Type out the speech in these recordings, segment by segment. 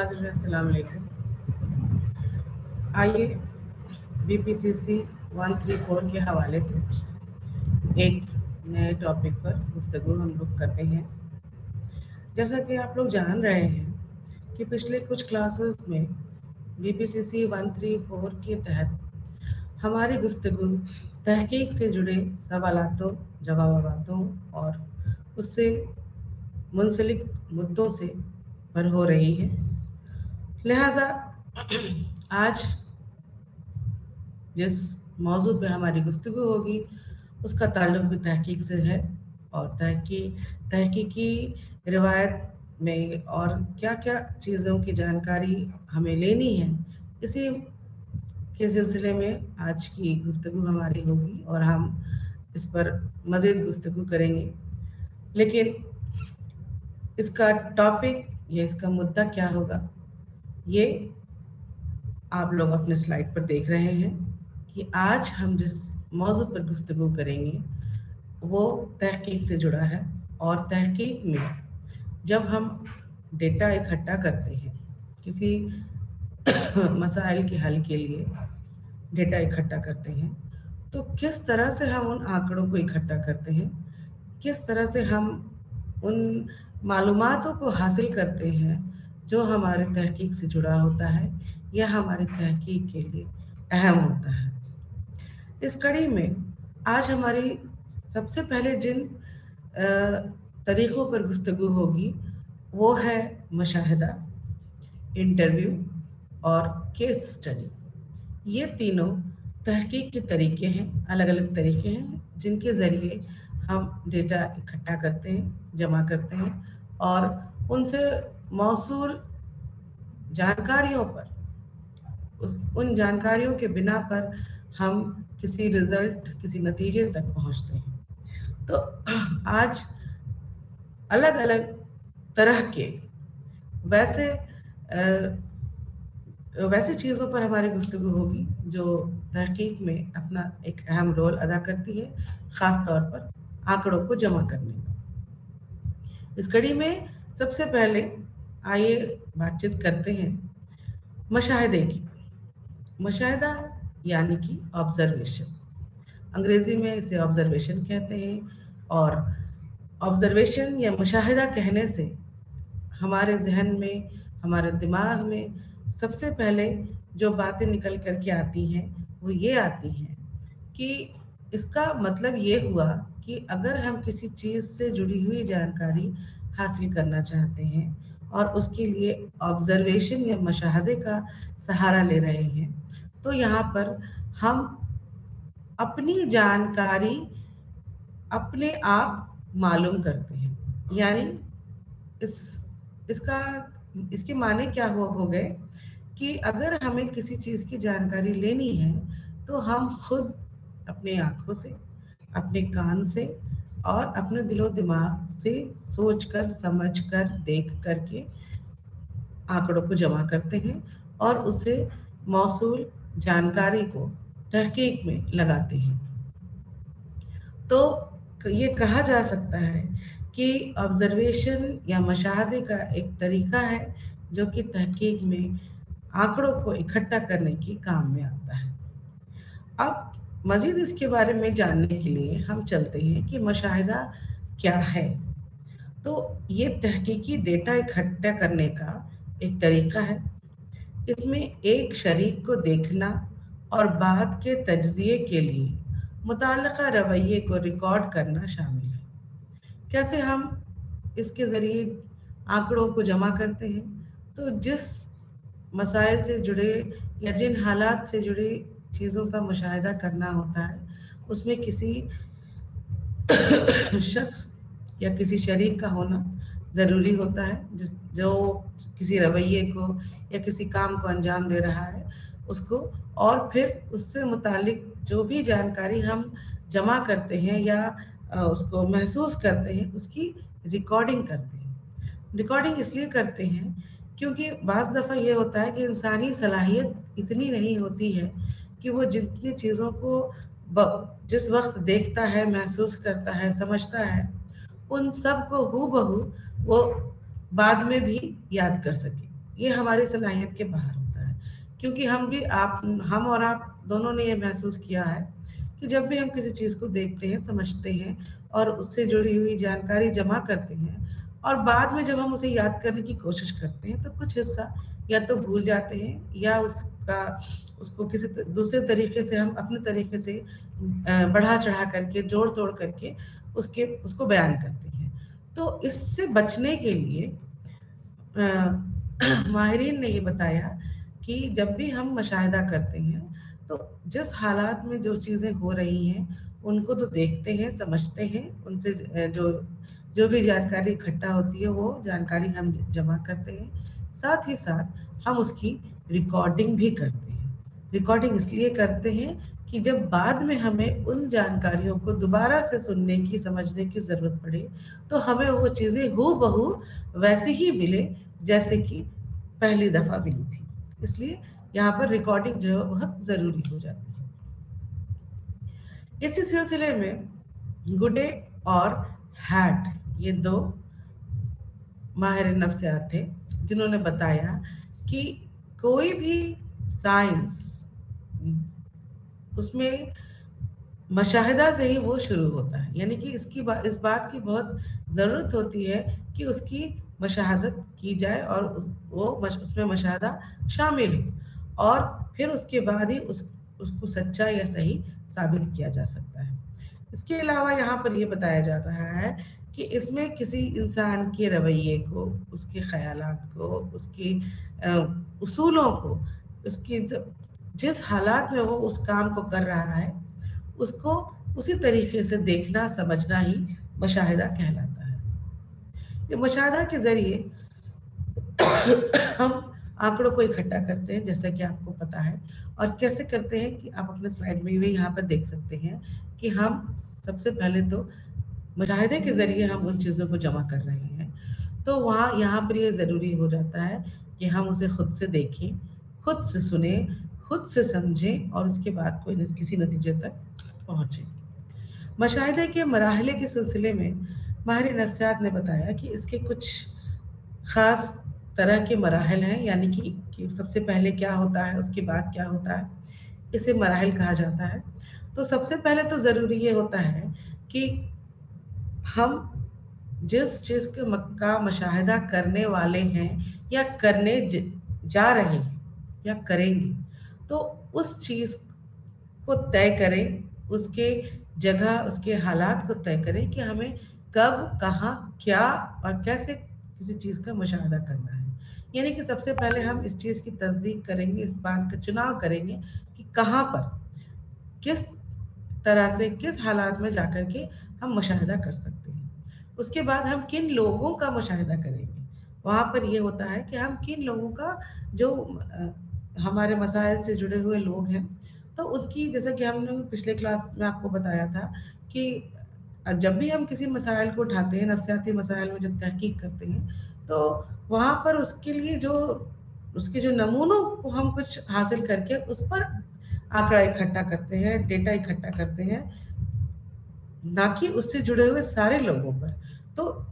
नाज़रीन अस्सलाम वालेकुम। आइए BPCC 134 के हवाले से एक नए टॉपिक पर गुफ्तगू हम लोग करते हैं। जैसा कि आप लोग जान रहे हैं कि पिछले कुछ क्लासेस में BPCC 134 के तहत हमारी गुफ्तगू तहकीक से जुड़े सवालातों, जवाबातों और उससे मुंसलिक मुद्दों से पर हो रही है। लिहाजा आज जिस मौजू पे हमारी गुफ्तगू होगी उसका ताल्लुक भी तहकीक से है और तहकीकी रिवायत में और क्या क्या चीज़ों की जानकारी हमें लेनी है, इसी के सिलसिले में आज की गुफ्तगू हमारी होगी और हम इस पर मज़ीद गुफ्तगू करेंगे। लेकिन इसका टॉपिक या इसका मुद्दा क्या होगा, ये आप लोग अपने स्लाइड पर देख रहे हैं कि आज हम जिस मौजू पर गुफ्तगू करेंगे वो तहकीक से जुड़ा है। और तहकीक में जब हम डेटा इकट्ठा करते हैं, किसी मसाइल के हल के लिए डेटा इकट्ठा करते हैं, तो किस तरह से हम उन आंकड़ों को इकट्ठा करते हैं, किस तरह से हम उन मालूमातों को हासिल करते हैं जो हमारे तहकीक से जुड़ा होता है या हमारी तहकीक के लिए अहम होता है। इस कड़ी में आज हमारी सबसे पहले जिन तरीक़ों पर गुफ्तगू होगी वो है मुशाहिदा, इंटरव्यू और केस स्टडी। ये तीनों तहकीक के तरीके हैं, अलग अलग तरीके हैं जिनके ज़रिए हम डेटा इकट्ठा करते हैं, जमा करते हैं और उनसे मौसूल जानकारियों पर उन जानकारियों के बिना पर हम किसी रिज़ल्ट, किसी नतीजे तक पहुंचते हैं। तो आज अलग अलग तरह के वैसे चीज़ों पर हमारी गुफ्तगू होगी जो तहकीक में अपना एक अहम रोल अदा करती है, ख़ास तौर पर आंकड़ों को जमा करने में। इस कड़ी में सबसे पहले आइए बातचीत करते हैं मुशाहिदे की। मुशाहिदा यानी कि ऑब्जर्वेशन, अंग्रेज़ी में इसे ऑब्जर्वेशन कहते हैं। और ऑब्जर्वेशन या मुशाहिदा कहने से हमारे जहन में, हमारे दिमाग में सबसे पहले जो बातें निकल कर के आती हैं वो ये आती हैं कि इसका मतलब ये हुआ कि अगर हम किसी चीज़ से जुड़ी हुई जानकारी हासिल करना चाहते हैं और उसके लिए ऑब्जर्वेशन या मुशाहिदे का सहारा ले रहे हैं, तो यहाँ पर हम अपनी जानकारी अपने आप मालूम करते हैं। यानी इसके माने क्या हो गए कि अगर हमें किसी चीज़ की जानकारी लेनी है तो हम खुद अपने आँखों से, अपने कान से और अपने दिलो दिमाग से सोचकर, समझकर, देख करके आंकड़ों को जमा करते हैं और उससे मौसूल जानकारी को तहकीक में लगाते हैं। तो ये कहा जा सकता है कि ऑब्जर्वेशन या मुशाहिदे का एक तरीका है जो कि तहकीक में आंकड़ों को इकट्ठा करने के काम में आता है। अब मज़ीद इसके बारे में जानने के लिए हम चलते हैं कि मुशाहिदा क्या है। तो ये तहकीकी डेटा इकट्ठा करने का एक तरीका है। इसमें एक शरीक को देखना और बात के तज्ज़िये के लिए मुताल्लिक़ा रवैये को रिकॉर्ड करना शामिल है। कैसे हम इसके ज़रिए आंकड़ों को जमा करते हैं? तो जिस मसाइल से जुड़े या जिन हालात से जुड़ी चीज़ों का मुशाहिदा करना होता है, उसमें किसी शख्स या किसी शरीक का होना ज़रूरी होता है जो किसी रवैये को या किसी काम को अंजाम दे रहा है उसको, और फिर उससे मुतालिक जो भी जानकारी हम जमा करते हैं या उसको महसूस करते हैं उसकी रिकॉर्डिंग करते हैं। रिकॉर्डिंग इसलिए करते हैं क्योंकि बाज़ दफ़ा ये होता है कि इंसानी सलाहियत इतनी नहीं होती है कि वो जितनी चीज़ों को जिस वक्त देखता है, महसूस करता है, समझता है, उन सब को हूबहू वो बाद में भी याद कर सके। ये हमारी सलाहियत के बाहर होता है, क्योंकि हम और आप दोनों ने ये महसूस किया है कि जब भी हम किसी चीज़ को देखते हैं, समझते हैं और उससे जुड़ी हुई जानकारी जमा करते हैं और बाद में जब हम उसे याद करने की कोशिश करते हैं तो कुछ हिस्सा या तो भूल जाते हैं या उसको किसी दूसरे तरीके से हम अपने तरीके से बढ़ा चढ़ा करके जोड़ तोड़ करके उसको बयान करते हैं। तो इससे बचने के लिए माहिरीन ने ये बताया कि जब भी हम मुशाहिदा करते हैं तो जिस हालात में जो चीज़ें हो रही हैं उनको तो देखते हैं, समझते हैं, उनसे जो जो भी जानकारी इकट्ठा होती है वो जानकारी हम जमा करते हैं। साथ ही साथ हम उसकी रिकॉर्डिंग भी करते हैं। रिकॉर्डिंग इसलिए करते हैं कि जब बाद में हमें उन जानकारियों को दोबारा से सुनने की, समझने की ज़रूरत पड़े तो हमें वो चीज़ें हूबहू वैसे ही मिले जैसे कि पहली दफ़ा मिली थी। इसलिए यहाँ पर रिकॉर्डिंग जो है बहुत ज़रूरी हो जाती है। इसी सिलसिले में गुडे और हैट ये दो माहिर नफ्सियात थे जिन्होंने बताया कि कोई भी साइंस उसमें मुशाहिदा से ही वो शुरू होता है, यानी कि इस बात की बहुत ज़रूरत होती है कि उसकी मुशाहदत की जाए और उसमें मुशाहदा शामिल हो और फिर उसके बाद ही उसको सच्चा या सही साबित किया जा सकता है। इसके अलावा यहाँ पर ये बताया जा रहा है कि इसमें किसी इंसान के रवैये को, उसके ख़यालात को, उसकी उसूलों को, उसकी जिस हालात में वो उस काम को कर रहा है उसको उसी तरीके से देखना, समझना ही मुशाहिदा कहलाता है। ये मुशाहिदा के ज़रिए हम आंकड़ों को इकट्ठा करते हैं, जैसा कि आपको पता है, और कैसे करते हैं कि आप अपने स्लाइड में भी यहाँ पर देख सकते हैं कि हम सबसे पहले तो मुशाहिदे के ज़रिए हम उन चीज़ों को जमा कर रहे हैं। तो यहाँ पर ये ज़रूरी हो जाता है कि हम उसे खुद से देखें, खुद से सुने, खुद से समझें और उसके बाद कोई किसी नतीजे तक पहुँचे। मुशाहिदे के मराहले के सिलसिले में माहिर नफ्सियात ने बताया कि इसके कुछ ख़ास तरह के मराहल हैं, यानी कि सबसे पहले क्या होता है, उसके बाद क्या होता है, इसे मराहल कहा जाता है। तो सबसे पहले तो ज़रूरी ये होता है कि हम जिस चीज़ का मुशाहिदा करने वाले हैं या करने जा रहे हैं या करेंगे, तो उस चीज़ को तय करें, उसके जगह, उसके हालात को तय करें कि हमें कब, कहाँ, क्या और कैसे किसी चीज़ का मुशाहिदा करना है। यानी कि सबसे पहले हम इस चीज़ की तस्दीक करेंगे, इस बात का चुनाव करेंगे कि कहाँ पर, किस तरह से, किस हालात में जाकर के हम मुशाहिदा कर सकते हैं। उसके बाद हम किन लोगों का मुशाहिदा करेंगे। वहाँ पर ये होता है कि हम किन लोगों का जो हमारे मसाइल से जुड़े हुए लोग हैं, तो उसकी, जैसा कि हमने पिछले क्लास में आपको बताया था कि जब भी हम किसी मसाइल को उठाते हैं, नफ्सियाती मसाइल में जब तहकीक करते हैं, तो वहाँ पर उसके लिए उसके जो नमूनों को हम कुछ हासिल करके उस पर आंकड़ा इकट्ठा करते हैं, डेटा इकट्ठा करते हैं, ना कि उससे जुड़े हुए सारे लोगों पर। तो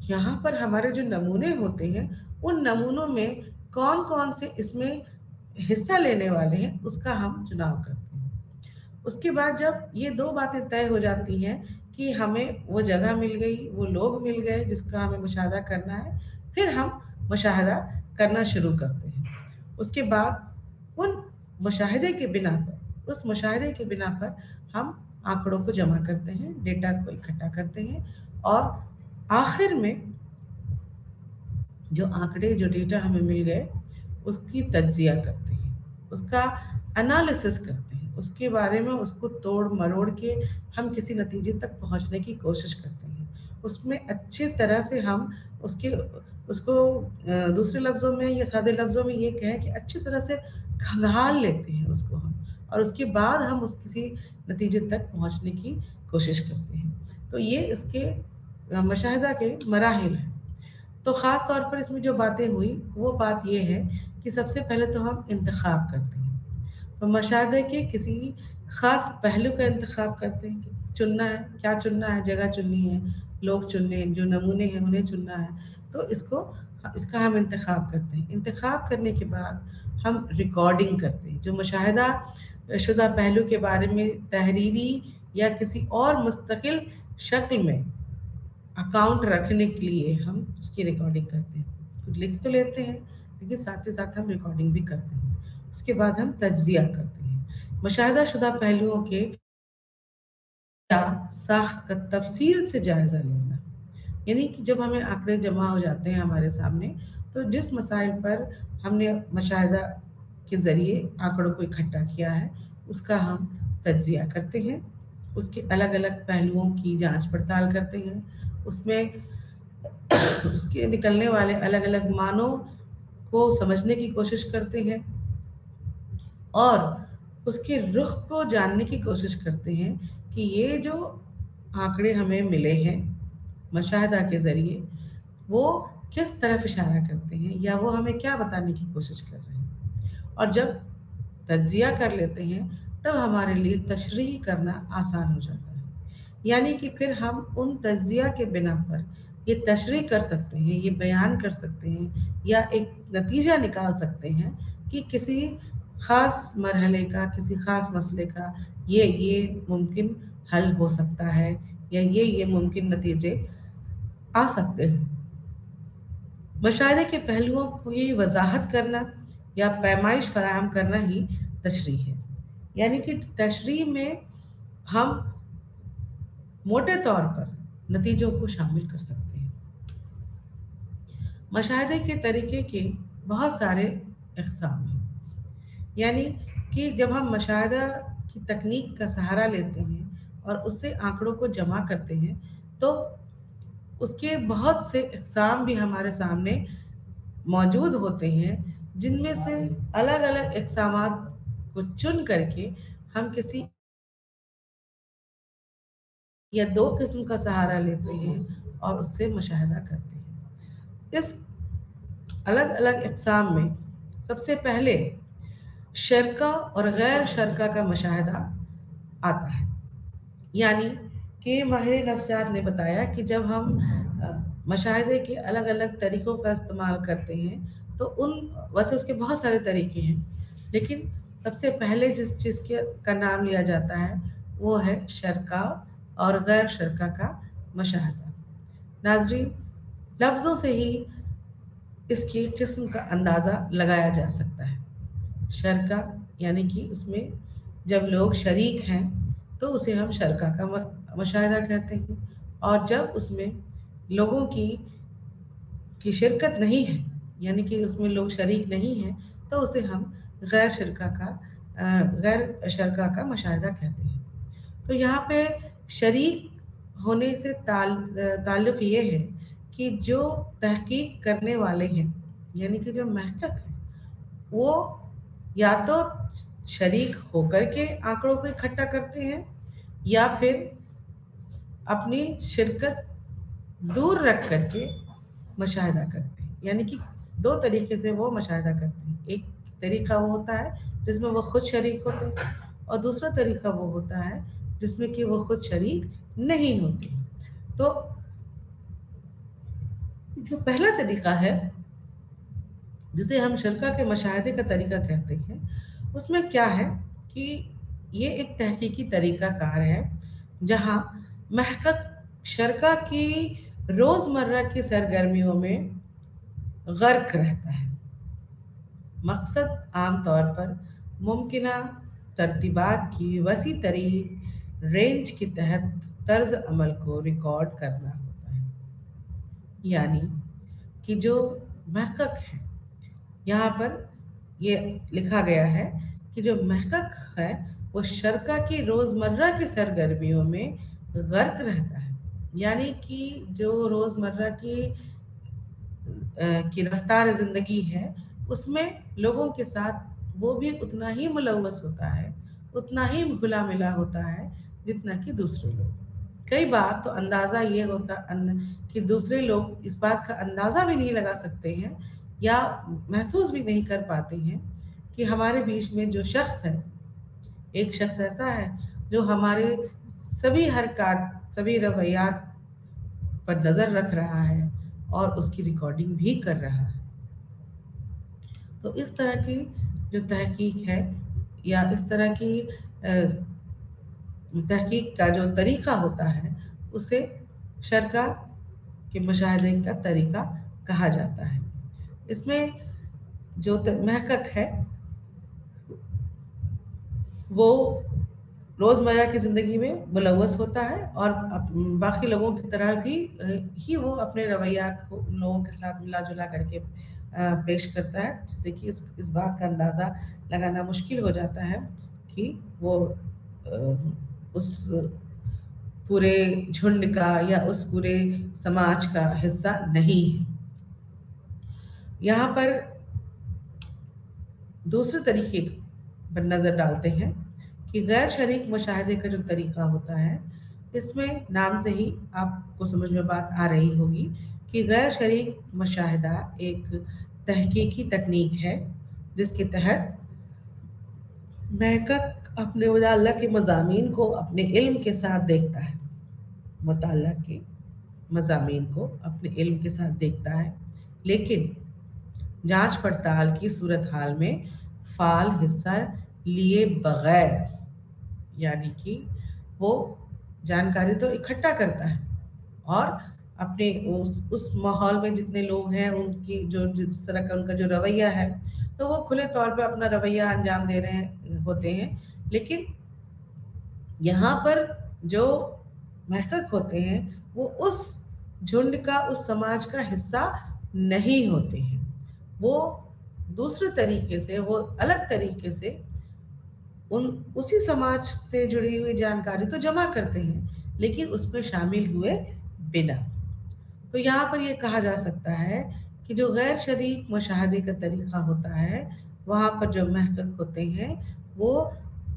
यहाँ पर हमारे जो नमूने होते हैं, उन नमूनों में कौन-कौन से इसमें हिस्सा लेने वाले हैं, उसका हम चुनाव करते हैं। उसके बाद जब ये 2 बातें तय हो जाती हैं कि हमें वो जगह मिल गई, वो लोग मिल गए जिसका हमें मुशाहिदा करना है, फिर हम मुशाहिदा करना शुरू करते हैं। उसके बाद उस मुशाहिदे के बिना पर हम आंकड़ों को जमा करते हैं, डेटा को इकट्ठा करते हैं और आखिर में जो आंकड़े, जो डेटा हमें मिल गए, उसकी तज्जिया करते हैं, उसका एनालिसिस करते हैं, उसके बारे में उसको तोड़ मरोड़ के हम किसी नतीजे तक पहुंचने की कोशिश करते हैं। उसमें अच्छी तरह से हम उसको दूसरे लफ्ज़ों में या सादे लफ्ज़ों में ये कहें कि अच्छी तरह से खंगाल लेते हैं उसको हम, और उसके बाद हम किसी नतीजे तक पहुंचने की कोशिश करते हैं। तो ये इसके मुशाहिदा के मराहिल हैं। तो ख़ास तौर पर इसमें जो बातें हुई, वो बात ये है कि सबसे पहले तो हम इंतख़ाब करते हैं। तो मुशाहिदे के किसी ख़ास पहलू का इंतख़ाब करते हैं कि चुनना है, क्या चुनना है, जगह चुननी है, लोग चुनने, जो नमूने हैं उन्हें चुनना है, तो इसका हम इंतखाब करते हैं। इंतखाब करने के बाद हम रिकॉर्डिंग करते हैं। जो मुशाहिदा शुदा पहलू के बारे में तहरीरी या किसी और मुस्तकिल शक्ल में अकाउंट रखने के लिए हम उसकी रिकॉर्डिंग करते हैं। कुछ लिख तो लेते हैं, लेकिन साथ ही साथ हम रिकॉर्डिंग भी करते हैं। उसके बाद हम तज्जिया करते हैं। मुशाहिदा शुदा पहलुओं के या साख्त का तफसील से जायज़ा लेना, यानी कि जब हमें आंकड़े जमा हो जाते हैं हमारे सामने, तो जिस मसाइल पर हमने मुशाहिदा के ज़रिए आंकड़ों को इकट्ठा किया है उसका हम तज्जिया करते हैं, उसके अलग अलग पहलुओं की जांच पड़ताल करते हैं, उसमें उसके निकलने वाले अलग अलग मानों को समझने की कोशिश करते हैं और उसके रुख को जानने की कोशिश करते हैं कि ये जो आंकड़े हमें मिले हैं मुशाहिदा के ज़रिए वो किस तरफ इशारा करते हैं या वो हमें क्या बताने की कोशिश कर रहे हैं। और जब तज्जिया कर लेते हैं तब हमारे लिए तशरीह करना आसान हो जाता है, यानी कि फिर हम उन तज्जिया के बिना पर ये तशरीह कर सकते हैं, ये बयान कर सकते हैं या एक नतीजा निकाल सकते हैं कि किसी ख़ास मरहले का, किसी ख़ास मसले का ये मुमकिन हल हो सकता है या ये मुमकिन नतीजे आ सकते हैं। मुशाहिदे के पहलुओं की वजाहत करना या पैमाइश फराहम करना ही तशरीह है, यानी कि तशरीह में हम मोटे तौर पर नतीजों को शामिल कर सकते हैं। मुशाहिदे के तरीके के बहुत सारे अक़साम हैं, यानी कि जब हम मुशाहिदा की तकनीक का सहारा लेते हैं और उससे आंकड़ों को जमा करते हैं तो उसके बहुत से अक़साम भी हमारे सामने मौजूद होते हैं, जिनमें से अलग अलग अक़सामात को चुन करके हम किसी या दो किस्म का सहारा लेते हैं और उससे मुशाहिदा करते हैं। इस अलग अलग अक़साम में सबसे पहले शरका और गैर शरका का मुशाहिदा आता है, यानी कि माहिर नफ्सियात ने बताया कि जब हम मुशाहिदे के अलग अलग तरीक़ों का इस्तेमाल करते हैं तो वैसे उसके बहुत सारे तरीके हैं, लेकिन सबसे पहले जिस चीज़ का नाम लिया जाता है वो है शरका और गैर शरका का मुशाहिदा। नाज़रीन, लफ्ज़ों से ही इसकी किस्म का अंदाज़ा लगाया जा सकता है। शरका यानी कि उसमें जब लोग शरीक हैं तो उसे हम शरका का मुशाहिदा कहते हैं, और जब उसमें लोगों की शिरकत नहीं है, यानी कि उसमें लोग शरीक नहीं हैं, तो उसे हम गैर शरका का मुशाहिदा कहते हैं। तो यहाँ पे शरीक होने से ताल्लुक़ ये है कि जो तहकीक करने वाले हैं, यानी कि जो महक़क़ हैं, वो या तो शरीक होकर के आंकड़ों को इकट्ठा करते हैं या फिर अपनी शिरकत दूर रख करके मुशाहिदा करते हैं, यानी कि दो तरीके से वो मुशाहिदा करते हैं। एक तरीका वो होता है जिसमें वो खुद शरीक होते हैं और दूसरा तरीका वो होता है जिसमें कि वो खुद शरीक नहीं होते। तो जो पहला तरीका है जिसे हम शरका के मुशाहिदे का तरीका कहते हैं, उसमें क्या है कि ये एक तहकीकी तरीका कार है जहाँ महक़क़ शरका की रोज़मर्रा की सरगर्मियों में गर्क रहता है। मकसद आम तौर पर मुमकिना तरतीबात की वसी तरीन रेंज के तहत तर्ज अमल को रिकॉर्ड करना होता है, यानी कि जो महक़क़ है, यहाँ पर ये लिखा गया है कि जो महक़क़ है वो शरका की रोज़मर्रा की सरगर्मियों में गर्क रहता है, यानी कि जो रोज़मर्रा की रफ्तार ज़िंदगी है उसमें लोगों के साथ वो भी उतना ही मुलव्वस होता है, उतना ही घुला मिला होता है जितना कि दूसरे लोग। कई बार तो अंदाज़ा ये होता कि दूसरे लोग इस बात का अंदाज़ा भी नहीं लगा सकते हैं या महसूस भी नहीं कर पाते हैं कि हमारे बीच में जो शख्स है, एक शख्स ऐसा है जो हमारे सभी हरकत, सभी रवैयात पर नज़र रख रहा है और उसकी रिकॉर्डिंग भी कर रहा है। तो इस तरह की जो तहकीक है या इस तरह की तहकीक का जो तरीका होता है उसे शरका के मुशाहदे का तरीका कहा जाता है। इसमें जो महक़क़ है वो रोज़मर्रा की ज़िंदगी में मुलव्वस होता है और बाकी लोगों की तरह भी ही वो अपने रवैयात को उन लोगों के साथ मिला-जुला करके पेश करता है, जिससे कि इस बात का अंदाज़ा लगाना मुश्किल हो जाता है कि वो उस पूरे झुंड का या उस पूरे समाज का हिस्सा नहीं है। यहाँ पर दूसरे तरीके पर नज़र डालते हैं कि गैर शरीक मुशाहदे का जो तरीका होता है, इसमें नाम से ही आपको समझ में बात आ रही होगी कि गैर शरीक मुशाहदा एक तहकीकी तकनीक है जिसके तहत महक़क़ अपने मुताल्ला के मज़ामीन को अपने इल्म के साथ देखता है, मुताल्ला के मज़ामीन को अपने इल्म के साथ देखता है, लेकिन जांच पड़ताल की सूरत हाल में फ़ाल हिस्सा लिए बगैर, यानी कि वो जानकारी तो इकट्ठा करता है और अपने उस माहौल में जितने लोग हैं उनकी जो जिस तरह का उनका जो रवैया है, तो वो खुले तौर पे अपना रवैया अंजाम दे रहे होते हैं, लेकिन यहाँ पर जो महक़क़ होते हैं वो उस झुंड का, उस समाज का हिस्सा नहीं होते हैं। वो दूसरे तरीके से, वो अलग तरीके से उसी समाज से जुड़ी हुई जानकारी तो जमा करते हैं, लेकिन उसमें शामिल हुए बिना। तो यहाँ पर ये कहा जा सकता है कि जो गैर शरीक मुशाहदे का तरीका होता है, वहाँ पर जो महक़क़ होते हैं वो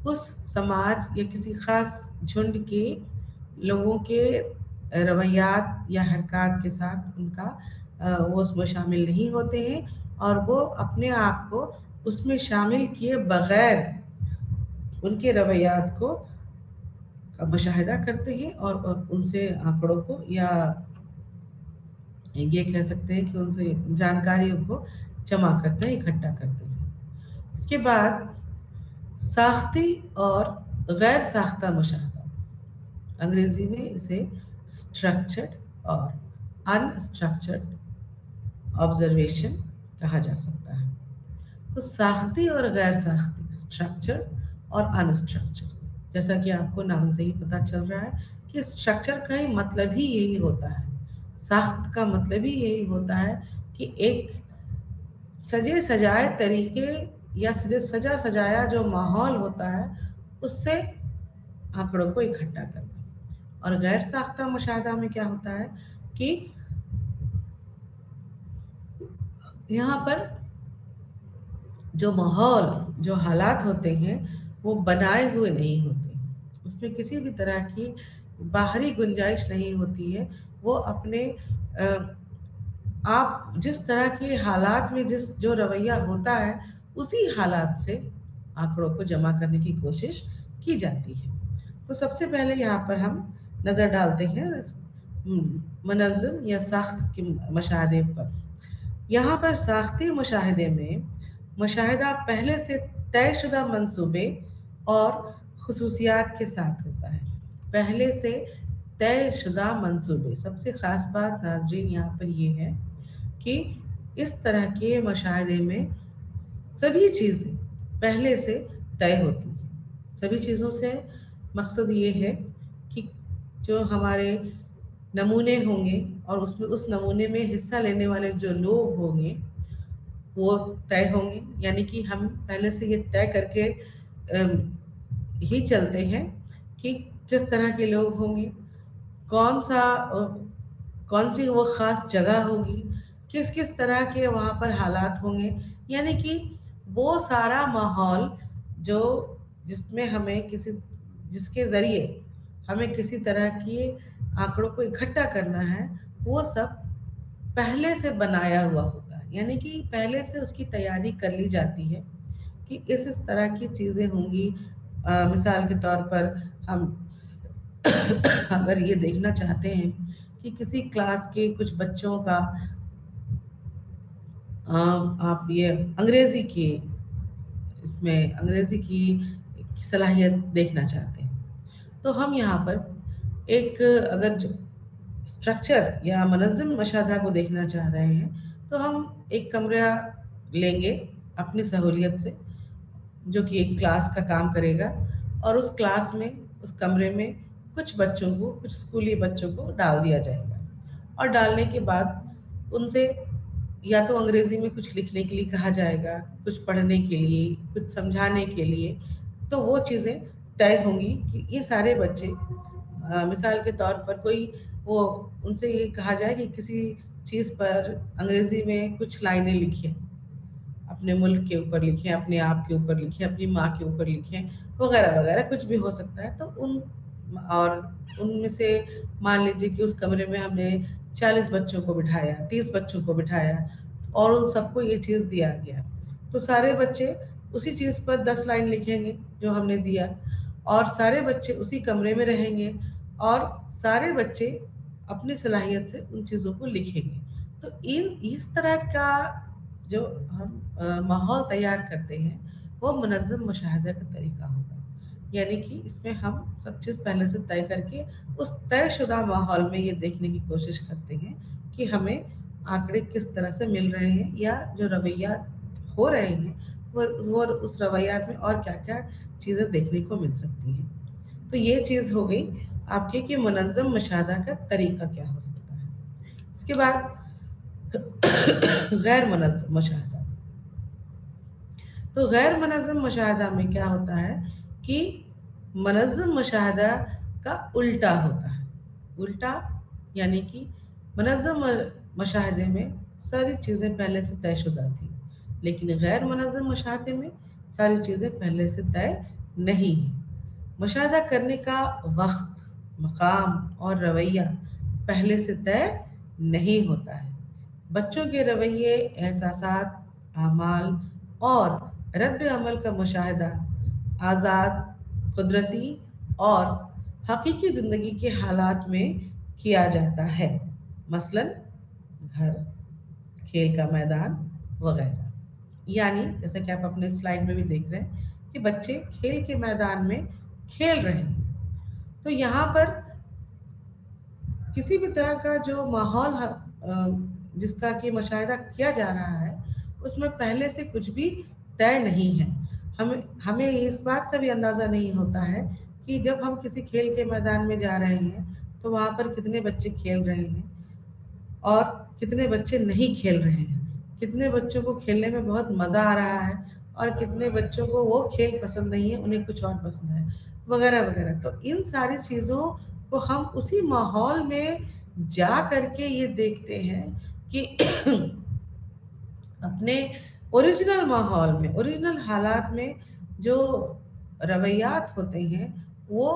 उस समाज या किसी ख़ास झुंड के लोगों के रवैयात या हरकत के साथ वो उसमें शामिल नहीं होते हैं और वो अपने आप को उसमें शामिल किए बगैर उनके रवैयात को मुशाहिदा करते हैं और उनसे आंकड़ों को या ये कह सकते हैं कि उनसे जानकारियों को जमा करते हैं, इकट्ठा करते हैं। इसके बाद साख्ती और गैर साख्ता मुशाहदा, अंग्रेजी में इसे स्ट्रक्चर्ड और अनस्ट्रक्चर्ड ऑब्जर्वेशन कहा जा सकता है। तो साख्ती और गैर साख्ती, स्ट्रक्चर्ड और अनस्ट्रक्चर्ड, जैसा कि आपको नाम से ही पता चल रहा है कि स्ट्रक्चर का ही मतलब ही यही होता है, साख्त का मतलब ही यही होता है कि एक सजे सजाए तरीके या सजा सजाया जो माहौल होता है उससे आंकड़ों को इकट्ठा करना। और गैर साख्ता मुशाहदा में क्या होता है कि यहाँ पर जो माहौल, जो हालात होते हैं वो बनाए हुए नहीं होते, उसमें किसी भी तरह की बाहरी गुंजाइश नहीं होती है। वो अपने आप जिस तरह के हालात में जो रवैया होता है उसी हालात से आंकड़ों को जमा करने की कोशिश की जाती है। तो सबसे पहले यहाँ पर हम नज़र डालते हैं मुनज़्ज़म या साख्त के मुशाहदे पर। यहाँ पर साख्ती मुशाहदे में मुशाहिदा पहले से तयशुदा मंसूबे और खुसूसियात के साथ होता है। पहले से तयशुदा मंसूबे, सबसे ख़ास बात नाज़रीन यहाँ पर ये है कि इस तरह के मुशाहिदे में सभी चीज़ें पहले से तय होती हैं। सभी चीज़ों से मकसद ये है कि जो हमारे नमूने होंगे और उसमें उस नमूने में हिस्सा लेने वाले जो लोग होंगे वो तय होंगे, यानी कि हम पहले से ये तय करके ही चलते हैं कि किस तरह के लोग होंगे, कौन सी वो ख़ास जगह होगी, किस किस तरह के वहाँ पर हालात होंगे, यानी कि वो सारा माहौल जिसमें हमें जिसके ज़रिए हमें किसी तरह की आंकड़ों को इकट्ठा करना है, वो सब पहले से बनाया हुआ होता है, यानी कि पहले से उसकी तैयारी कर ली जाती है कि इस तरह की चीज़ें होंगी। मिसाल के तौर पर हम अगर ये देखना चाहते हैं کہ کسی क्लास के कुछ बच्चों का आप ये अंग्रेजी की इसमें अंग्रेजी की सलाहियत देखना चाहते हैं, तो हम यहाँ पर एक अगर स्ट्रक्चर या मनज़्ज़म मशाहदा को देखना चाह रहे हैं, तो हम एक कमरा लेंगे अपनी सहूलियत से, जो कि एक क्लास का काम करेगा, और उस क्लास में, उस कमरे में कुछ बच्चों को, कुछ स्कूली बच्चों को डाल दिया जाएगा, और डालने के बाद उनसे या तो अंग्रेजी में कुछ लिखने के लिए कहा जाएगा, कुछ पढ़ने के लिए, कुछ समझाने के लिए। तो वो चीज़ें तय होंगी कि ये सारे बच्चे मिसाल के तौर पर कोई वो उनसे ये कहा जाए कि किसी चीज़ पर अंग्रेजी में कुछ लाइनें लिखें, अपने मुल्क के ऊपर लिखें, अपने आप के ऊपर लिखें, अपनी माँ के ऊपर लिखें, वगैरह वगैरह कुछ भी हो सकता है। तो और उनमें से मान लीजिए कि उस कमरे में हमने 40 बच्चों को बिठाया, 30 बच्चों को बिठाया, और उन सबको ये चीज़ दिया गया, तो सारे बच्चे उसी चीज़ पर 10 लाइन लिखेंगे जो हमने दिया, और सारे बच्चे उसी कमरे में रहेंगे, और सारे बच्चे अपनी सलाहियत से उन चीज़ों को लिखेंगे। तो इस तरह का जो हम माहौल तैयार करते हैं, वो मुनज़्ज़म मुशाहिदा का तरीका होगा। यानी कि इसमें हम सब चीज़ पहले से तय करके उस तयशुदा माहौल में ये देखने की कोशिश करते हैं कि हमें आंकड़े किस तरह से मिल रहे हैं, या जो रवैयात हो रहे हैं वो उस रवैयात में और क्या-क्या चीज़ें देखने को मिल सकती हैं। तो ये चीज़ हो गई आपके कि मुनज़्ज़म मुशाहिदा का तरीका क्या हो सकता है। इसके बाद गैर मुनज़्ज़म मुशाहिदा। तो गैर मुनज़्ज़म मुशाहिदा में क्या होता है कि मुनज़्ज़म मुशाहिदा का उल्टा होता है। उल्टा यानी कि मुनज़्ज़म मुशाहिदे में सारी चीज़ें पहले से तयशुदा थी, लेकिन गैर मुनज़्ज़म मुशाहिदे में सारी चीज़ें पहले से तय नहीं हैं। मुशाहिदा करने का वक्त, मकाम और रवैया पहले से तय नहीं होता है। बच्चों के रवैये, एहसासात, आमाल और रद्द अमल का मुशाहिदा आज़ाद, कुदरती और हकीकी ज़िंदगी के हालात में किया जाता है, मसलन घर, खेल का मैदान वगैरह। यानी जैसा कि आप अपने स्लाइड में भी देख रहे हैं कि बच्चे खेल के मैदान में खेल रहे हैं, तो यहाँ पर किसी भी तरह का जो माहौल जिसका कि मुशाहिदा किया जा रहा है, उसमें पहले से कुछ भी तय नहीं है। हमें हमें इस बात का भी अंदाज़ा नहीं होता है कि जब हम किसी खेल के मैदान में जा रहे हैं, तो वहाँ पर कितने बच्चे खेल रहे हैं और कितने बच्चे नहीं खेल रहे हैं। कितने बच्चों को खेलने में बहुत मज़ा आ रहा है और कितने बच्चों को वो खेल पसंद नहीं है, उन्हें कुछ और पसंद है, वगैरह-वगैरह। तो इन सारी चीज़ों को हम उसी माहौल में जा कर के ये देखते हैं कि अपने ओरिजिनल माहौल में, ओरिजिनल हालात में जो रवैयात होते हैं, वो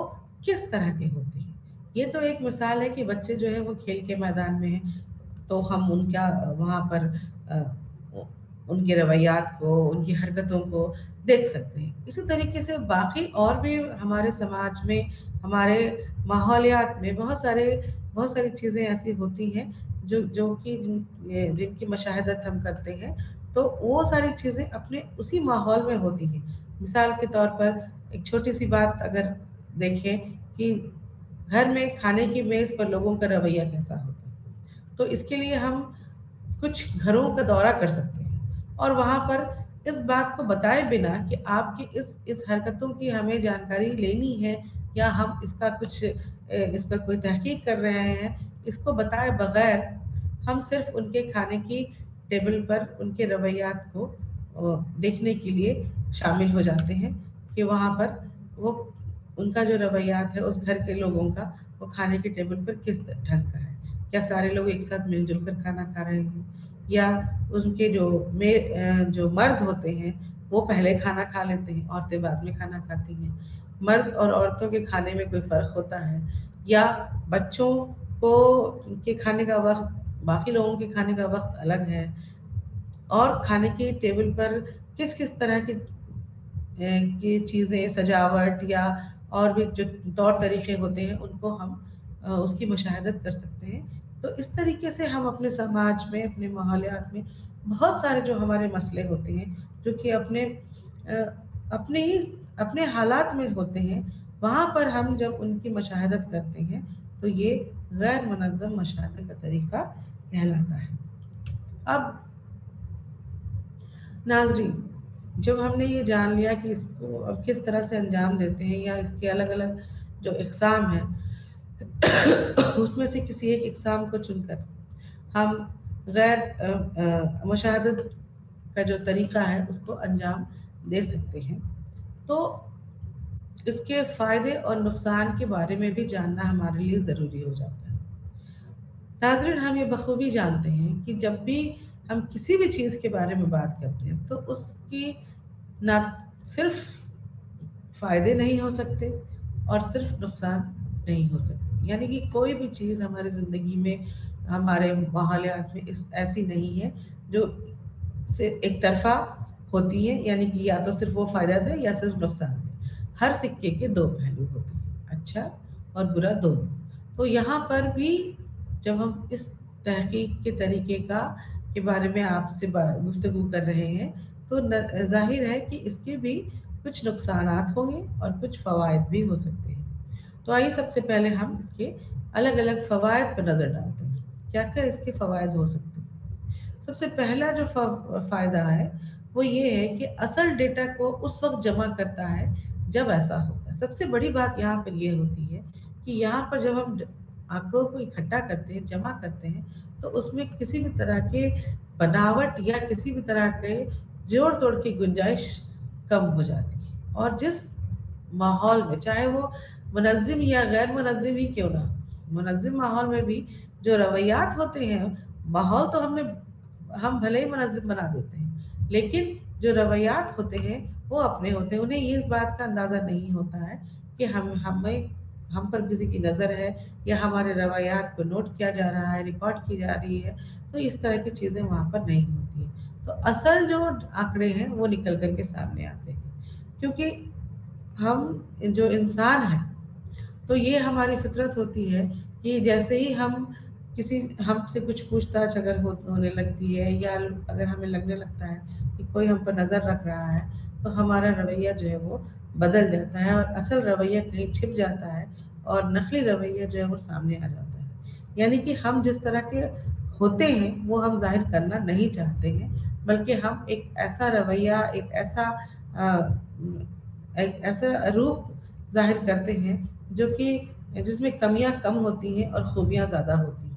किस तरह के होते हैं। ये तो एक मिसाल है कि बच्चे जो हैं वो खेल के मैदान में हैं, तो हम उनका वहाँ पर उ उनके रवैयात को, उनकी हरकतों को देख सकते हैं। इसी तरीके से बाकी और भी हमारे समाज में, हमारे माहौलियात में बहुत सारी चीज़ें ऐसी होती हैं जो कि जिनकी मशाहदत हम करते हैं, तो वो सारी चीज़ें अपने उसी माहौल में होती हैं। मिसाल के तौर पर एक छोटी-सी बात अगर देखें कि घर में खाने की मेज़ पर लोगों का रवैया कैसा होता है। तो इसके लिए हम कुछ घरों का दौरा कर सकते हैं और वहाँ पर इस बात को बताए बिना कि आपकी इस हरकतों की हमें जानकारी लेनी है या हम इसका कुछ इस पर कोई तहकीक कर रहे हैं, इसको बताए बगैर हम सिर्फ उनके खाने की टेबल पर उनके रवैयात को देखने के लिए शामिल हो जाते हैं कि वहाँ पर वो उनका जो रवैयात है उस घर के लोगों का, वो खाने की टेबल पर किस ढंग का है। क्या सारे लोग एक साथ मिल-जुल कर खाना खा रहे हैं, या उनके जो मर्द होते हैं वो पहले खाना खा लेते हैं, औरतें बाद में खाना खाती हैं। मर्द और औरतों के खाने में कोई फ़र्क होता है, या बच्चों को के खाने का वक़्त बाकी लोगों के खाने का वक़्त अलग है, और खाने की टेबल पर किस-किस तरह की चीज़ें, सजावट या और भी जो तौर तरीके होते हैं, उनको हम उसकी मुशाहदत कर सकते हैं। तो इस तरीके से हम अपने समाज में, अपने माहौलियात में बहुत सारे जो हमारे मसले होते हैं, जो कि अपने ही अपने हालात में होते हैं, वहाँ पर हम जब उनकी मुशाहदत करते हैं तो ये गैर मुनज़्ज़म मुशाहदे का तरीका कहलाता है। अब नाज़रीन, जब हमने ये जान लिया कि इसको अब किस तरह से अंजाम देते हैं या इसके अलग-अलग जो इक़साम हैं, उसमें से किसी एक इक़साम को चुनकर हम मुशाहदत का जो तरीका है उसको अंजाम दे सकते हैं, तो इसके फ़ायदे और नुकसान के बारे में भी जानना हमारे लिए ज़रूरी हो जाता है। नाज़रीन, हम ये बखूबी जानते हैं कि जब भी हम किसी भी चीज़ के बारे में बात करते हैं तो उसकी ना सिर्फ फ़ायदे नहीं हो सकते और सिर्फ नुकसान नहीं हो सकते। यानी कि कोई भी चीज़ हमारी ज़िंदगी में, हमारे माहौलियात में ऐसी नहीं है जो सिर्फ एक तरफा होती है, यानी कि या तो सिर्फ वो फ़ायदा दे या सिर्फ नुकसान दे। हर सिक्के के दो पहलू होते हैं, अच्छा और बुरा दोनों। तो यहाँ पर भी जब हम इस तहकीक के तरीके के बारे में आपसे गुफ्तगू कर रहे हैं, तो जाहिर है कि इसके भी कुछ नुकसानात होंगे और कुछ फ़वाइद भी हो सकते हैं। तो आइए सबसे पहले हम इसके अलग-अलग फ़वाइद पर नज़र डालते हैं। क्या-क्या इसके फ़वाइद हो सकते हैं? सबसे पहला जो फ़ायदा है वो ये है कि असल डेटा को उस वक़्त जमा करता है जब ऐसा होता है। सबसे बड़ी बात यहाँ पर ये होती है कि यहाँ पर जब हम आँकड़ों को इकट्ठा करते हैं, जमा करते हैं, तो उसमें किसी भी तरह के बनावट या किसी भी तरह के जोड़-तोड़ की गुंजाइश कम हो जाती है। और जिस माहौल में, चाहे वो मुनज़्ज़िम या गैर मुनज़्ज़िम ही क्यों ना हो, मुनज़्ज़िम माहौल में भी जो रवैयात होते हैं, माहौल तो हम भले ही मुनज़्ज़िम बना देते हैं, लेकिन जो रवैयात होते हैं वो अपने होते हैं। उन्हें ये इस बात का अंदाज़ा नहीं होता है कि हम पर किसी की नज़र है या हमारे रवैयात को नोट किया जा रहा है, रिकॉर्ड की जा रही है, तो इस तरह की चीज़ें वहाँ पर नहीं होती हैं। तो असल जो आंकड़े हैं वो निकल कर के सामने आते हैं, क्योंकि हम जो इंसान हैं, तो ये हमारी फितरत होती है कि जैसे ही हमसे कुछ पूछताछ अगर होने लगती है या अगर हमें लगने लगता है कि कोई हम पर नज़र रख रहा है, तो हमारा रवैया जो है वो बदल जाता है और असल रवैया कहीं छिप जाता है और नकली रवैया जो है वो सामने आ जाता है। यानी कि हम जिस तरह के होते हैं वो हम ज़ाहिर करना नहीं चाहते हैं, बल्कि हम एक ऐसा रूप ज़ाहिर करते हैं जो कि जिसमें कमियाँ कम होती हैं और खूबियाँ ज़्यादा होती हैं।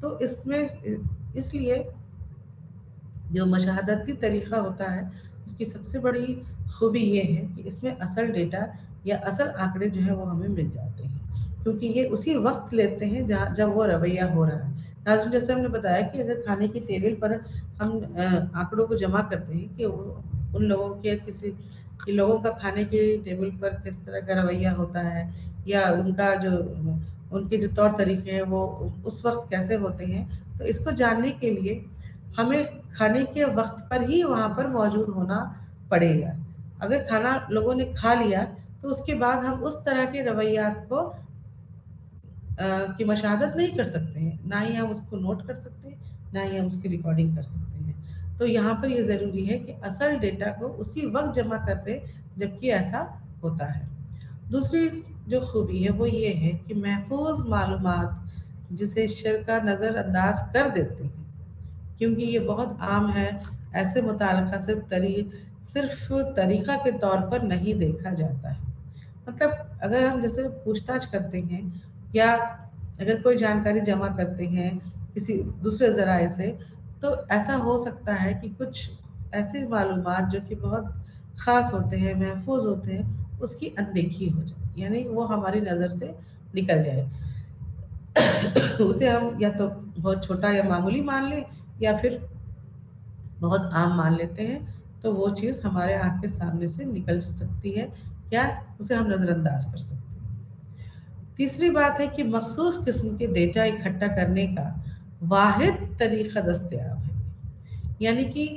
तो इसलिए जो मशाहदती तरीक़ा होता है, उसकी सबसे बड़ी खूबी ये है कि इसमें असल डेटा या असल आंकड़े जो हैं वो हमें मिल जाते हैं, क्योंकि ये उसी वक़्त लेते हैं जब वो रवैया हो रहा है। नाज़रीन, जैसे हमने बताया कि अगर खाने की टेबल पर हम आंकड़ों को जमा करते हैं कि उन लोगों के कि लोगों का खाने की टेबल पर किस तरह का रवैया होता है या उनके जो तौर तरीके हैं वो उस वक़्त कैसे होते हैं, तो इसको जानने के लिए हमें खाने के वक़्त पर ही वहाँ पर मौजूद होना पड़ेगा। अगर खाना लोगों ने खा लिया, तो उसके बाद हम उस तरह के रवैयात की मशाहदत नहीं कर सकते हैं, ना ही हम उसको नोट कर सकते हैं, ना ही हम उसकी रिकॉर्डिंग कर सकते हैं। तो यहाँ पर ये ज़रूरी है कि असल डेटा को उसी वक़्त जमा कर दें जबकि ऐसा होता है। दूसरी जो खूबी है वो ये है कि महफूज मालूमात जिसे शिरका नज़रअंदाज कर देते हैं, क्योंकि ये बहुत आम है, ऐसे मुतालका सिर्फ तरीका के तौर पर नहीं देखा जाता है। मतलब अगर हम जैसे पूछताछ करते हैं या अगर कोई जानकारी जमा करते हैं किसी दूसरे ज़राए से, तो ऐसा हो सकता है कि कुछ ऐसी मालूमात जो कि बहुत ख़ास होते हैं, महफूज होते हैं, उसकी अनदेखी हो जाए, यानी वो हमारी नज़र से निकल जाए। उसे हम या तो बहुत छोटा या मामूली मान लें या फिर बहुत आम मान लेते हैं, तो वो चीज़ हमारे आँख के सामने से निकल सकती है या उसे हम नज़रअंदाज कर सकते हैं। तीसरी बात है कि मखसूस किस्म के डेटा इकट्ठा करने का वाहिद तरीका दस्तयाब है। यानी कि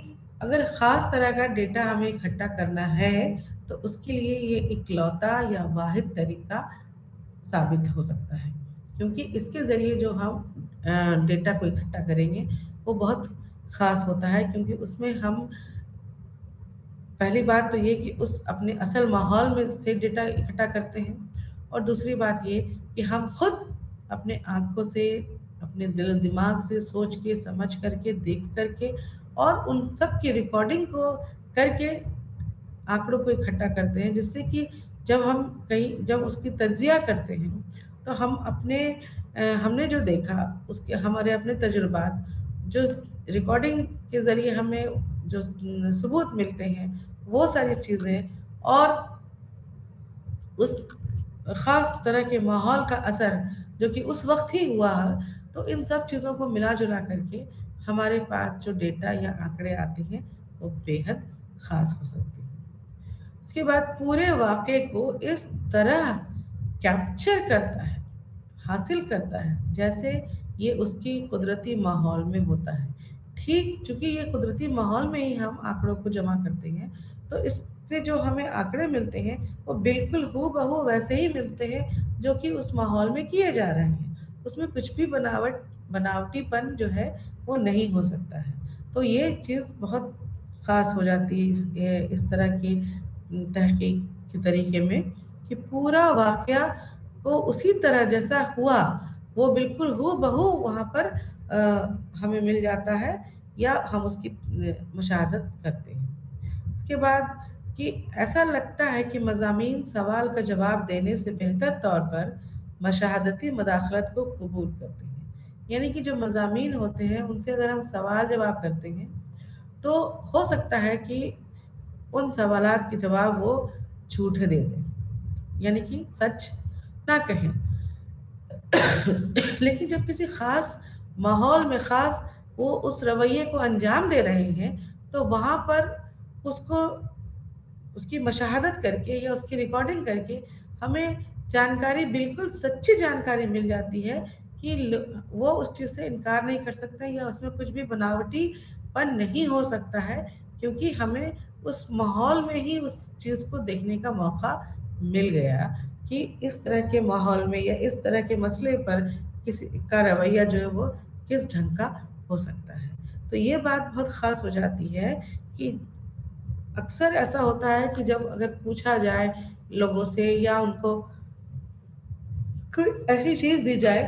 अगर ख़ास तरह का डेटा हमें इकट्ठा करना है, तो उसके लिए ये इकलौता या वाहिद तरीका साबित हो सकता है, क्योंकि इसके ज़रिए जो हम डेटा को इकट्ठा करेंगे वो बहुत ख़ास होता है, क्योंकि उसमें हम पहली बात तो ये कि उस अपने असल माहौल में से डेटा इकट्ठा करते हैं, और दूसरी बात ये कि हम खुद अपने आँखों से, अपने दिल दिमाग से सोच के, समझ करके, देख करके और उन सब की रिकॉर्डिंग को करके आँकड़ों को इकट्ठा करते हैं, जिससे कि जब उसकी तज्ज़िया करते हैं, तो हम हमने जो देखा उसके हमारे अपने तजुर्बात, जो रिकॉर्डिंग के ज़रिए हमें जो सबूत मिलते हैं, वो सारी चीज़ें और उस ख़ास तरह के माहौल का असर जो कि उस वक़्त ही हुआ है, तो इन सब चीज़ों को मिला-जुला करके हमारे पास जो डेटा या आंकड़े आते हैं, वो बेहद ख़ास हो सकते हैं। इसके बाद पूरे वाक़े को इस तरह कैप्चर करता है, हासिल करता है, जैसे ये उसकी कुदरती माहौल में होता है। ठीक चूँकि ये कुदरती माहौल में ही हम आँकड़ों को जमा करते हैं, तो इससे जो हमें आँकड़े मिलते हैं, वो बिल्कुल हूबहू वैसे ही मिलते हैं, जो कि उस माहौल में किए जा रहे हैं। उसमें कुछ भी बनावटीपन जो है, वो नहीं हो सकता है। तो ये चीज़ बहुत ख़ास हो जाती है इस तरह की तहकीक के तरीके में, कि पूरा वाक़या को उसी तरह जैसा हुआ, वो बिल्कुल हूबहू वहाँ पर हमें मिल जाता है, या हम उसकी मुशाहदत करते हैं। इसके बाद कि ऐसा लगता है कि मज़ामीन सवाल का जवाब देने से बेहतर तौर पर मशाहदती मुदाखलत को कबूल करते हैं। यानी कि जो मज़ामीन होते हैं, उनसे अगर हम सवाल जवाब करते हैं, तो हो सकता है कि उन सवालात के जवाब वो झूठे दे दें, यानी कि सच ना कहें। लेकिन जब किसी खास माहौल में खास वो उस रवैये को अंजाम दे रहे हैं, तो वहाँ पर उसको उसकी मशाहदत करके या उसकी रिकॉर्डिंग करके हमें जानकारी, बिल्कुल सच्ची जानकारी मिल जाती है कि वो उस चीज़ से इनकार नहीं कर सकता, या उसमें कुछ भी बनावटीपन नहीं हो सकता है, क्योंकि हमें उस माहौल में ही उस चीज़ को देखने का मौका मिल गया कि इस तरह के माहौल में या इस तरह के मसले पर किसी का रवैया जो है वो किस ढंग का हो सकता है। तो ये बात बहुत ख़ास हो जाती है कि अक्सर ऐसा होता है कि जब अगर पूछा जाए लोगों से, या उनको कोई ऐसी चीज़ दी जाए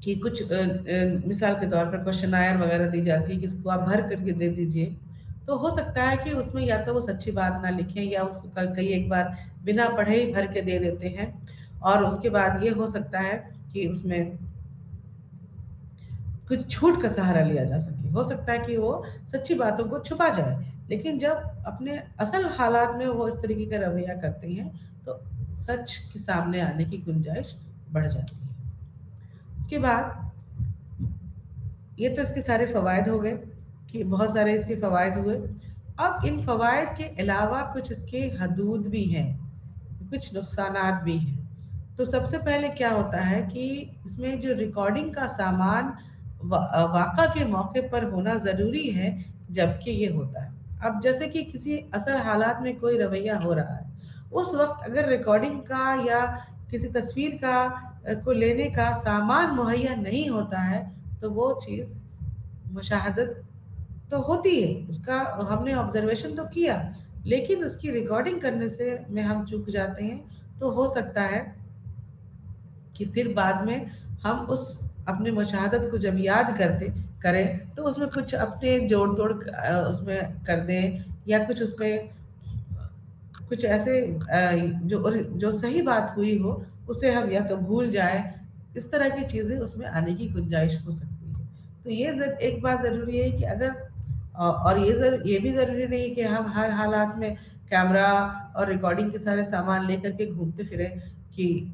कि कुछ मिसाल के तौर पर क्वेश्चनायर वगैरह दी जाती है कि इसको आप भर करके दे दीजिए, तो हो सकता है कि उसमें या तो वो सच्ची बात ना लिखें, या उसको कई एक बार बिना पढ़े ही भर के दे देते हैं, और उसके बाद ये हो सकता है कि उसमें कुछ छूट का सहारा लिया जा सके। हो सकता है कि वो सच्ची बातों को छुपा जाए, लेकिन जब अपने असल हालात में वो इस तरीके का रवैया करते हैं, तो सच के सामने आने की गुंजाइश बढ़ जाती है। इसके बाद ये तो इसके सारे फ़वाइद हो गए, कि बहुत सारे इसके फ़वाइद हुए। अब इन फ़वाइद के अलावा कुछ इसके हदूद भी हैं, कुछ नुकसानात भी हैं। तो सबसे पहले क्या होता है कि इसमें जो रिकॉर्डिंग का सामान वाक़ा के मौके पर होना ज़रूरी है, जबकि ये होता है। अब जैसे कि किसी असल हालात में कोई रवैया हो रहा है, उस वक़्त अगर रिकॉर्डिंग का या किसी तस्वीर का को लेने का सामान मुहैया नहीं होता है, तो वो चीज़ मुशाहदत तो होती है, उसका हमने ऑब्जर्वेशन तो किया, लेकिन उसकी रिकॉर्डिंग करने से में हम चूक जाते हैं, तो हो सकता है कि फिर बाद में हम उस अपने मुशाहदत को जब याद करें, तो उसमें कुछ अपने जोड़-तोड़ उसमें कर दें, या कुछ उसमें कुछ ऐसे जो सही बात हुई हो, उसे हम या तो भूल जाएँ, इस तरह की चीज़ें उसमें आने की गुंजाइश हो सकती है। तो ये एक बात ज़रूरी है कि अगर और ये भी ज़रूरी नहीं है कि हम हर हालात में कैमरा और रिकॉर्डिंग के सारे सामान लेकर के घूमते फिरें, कि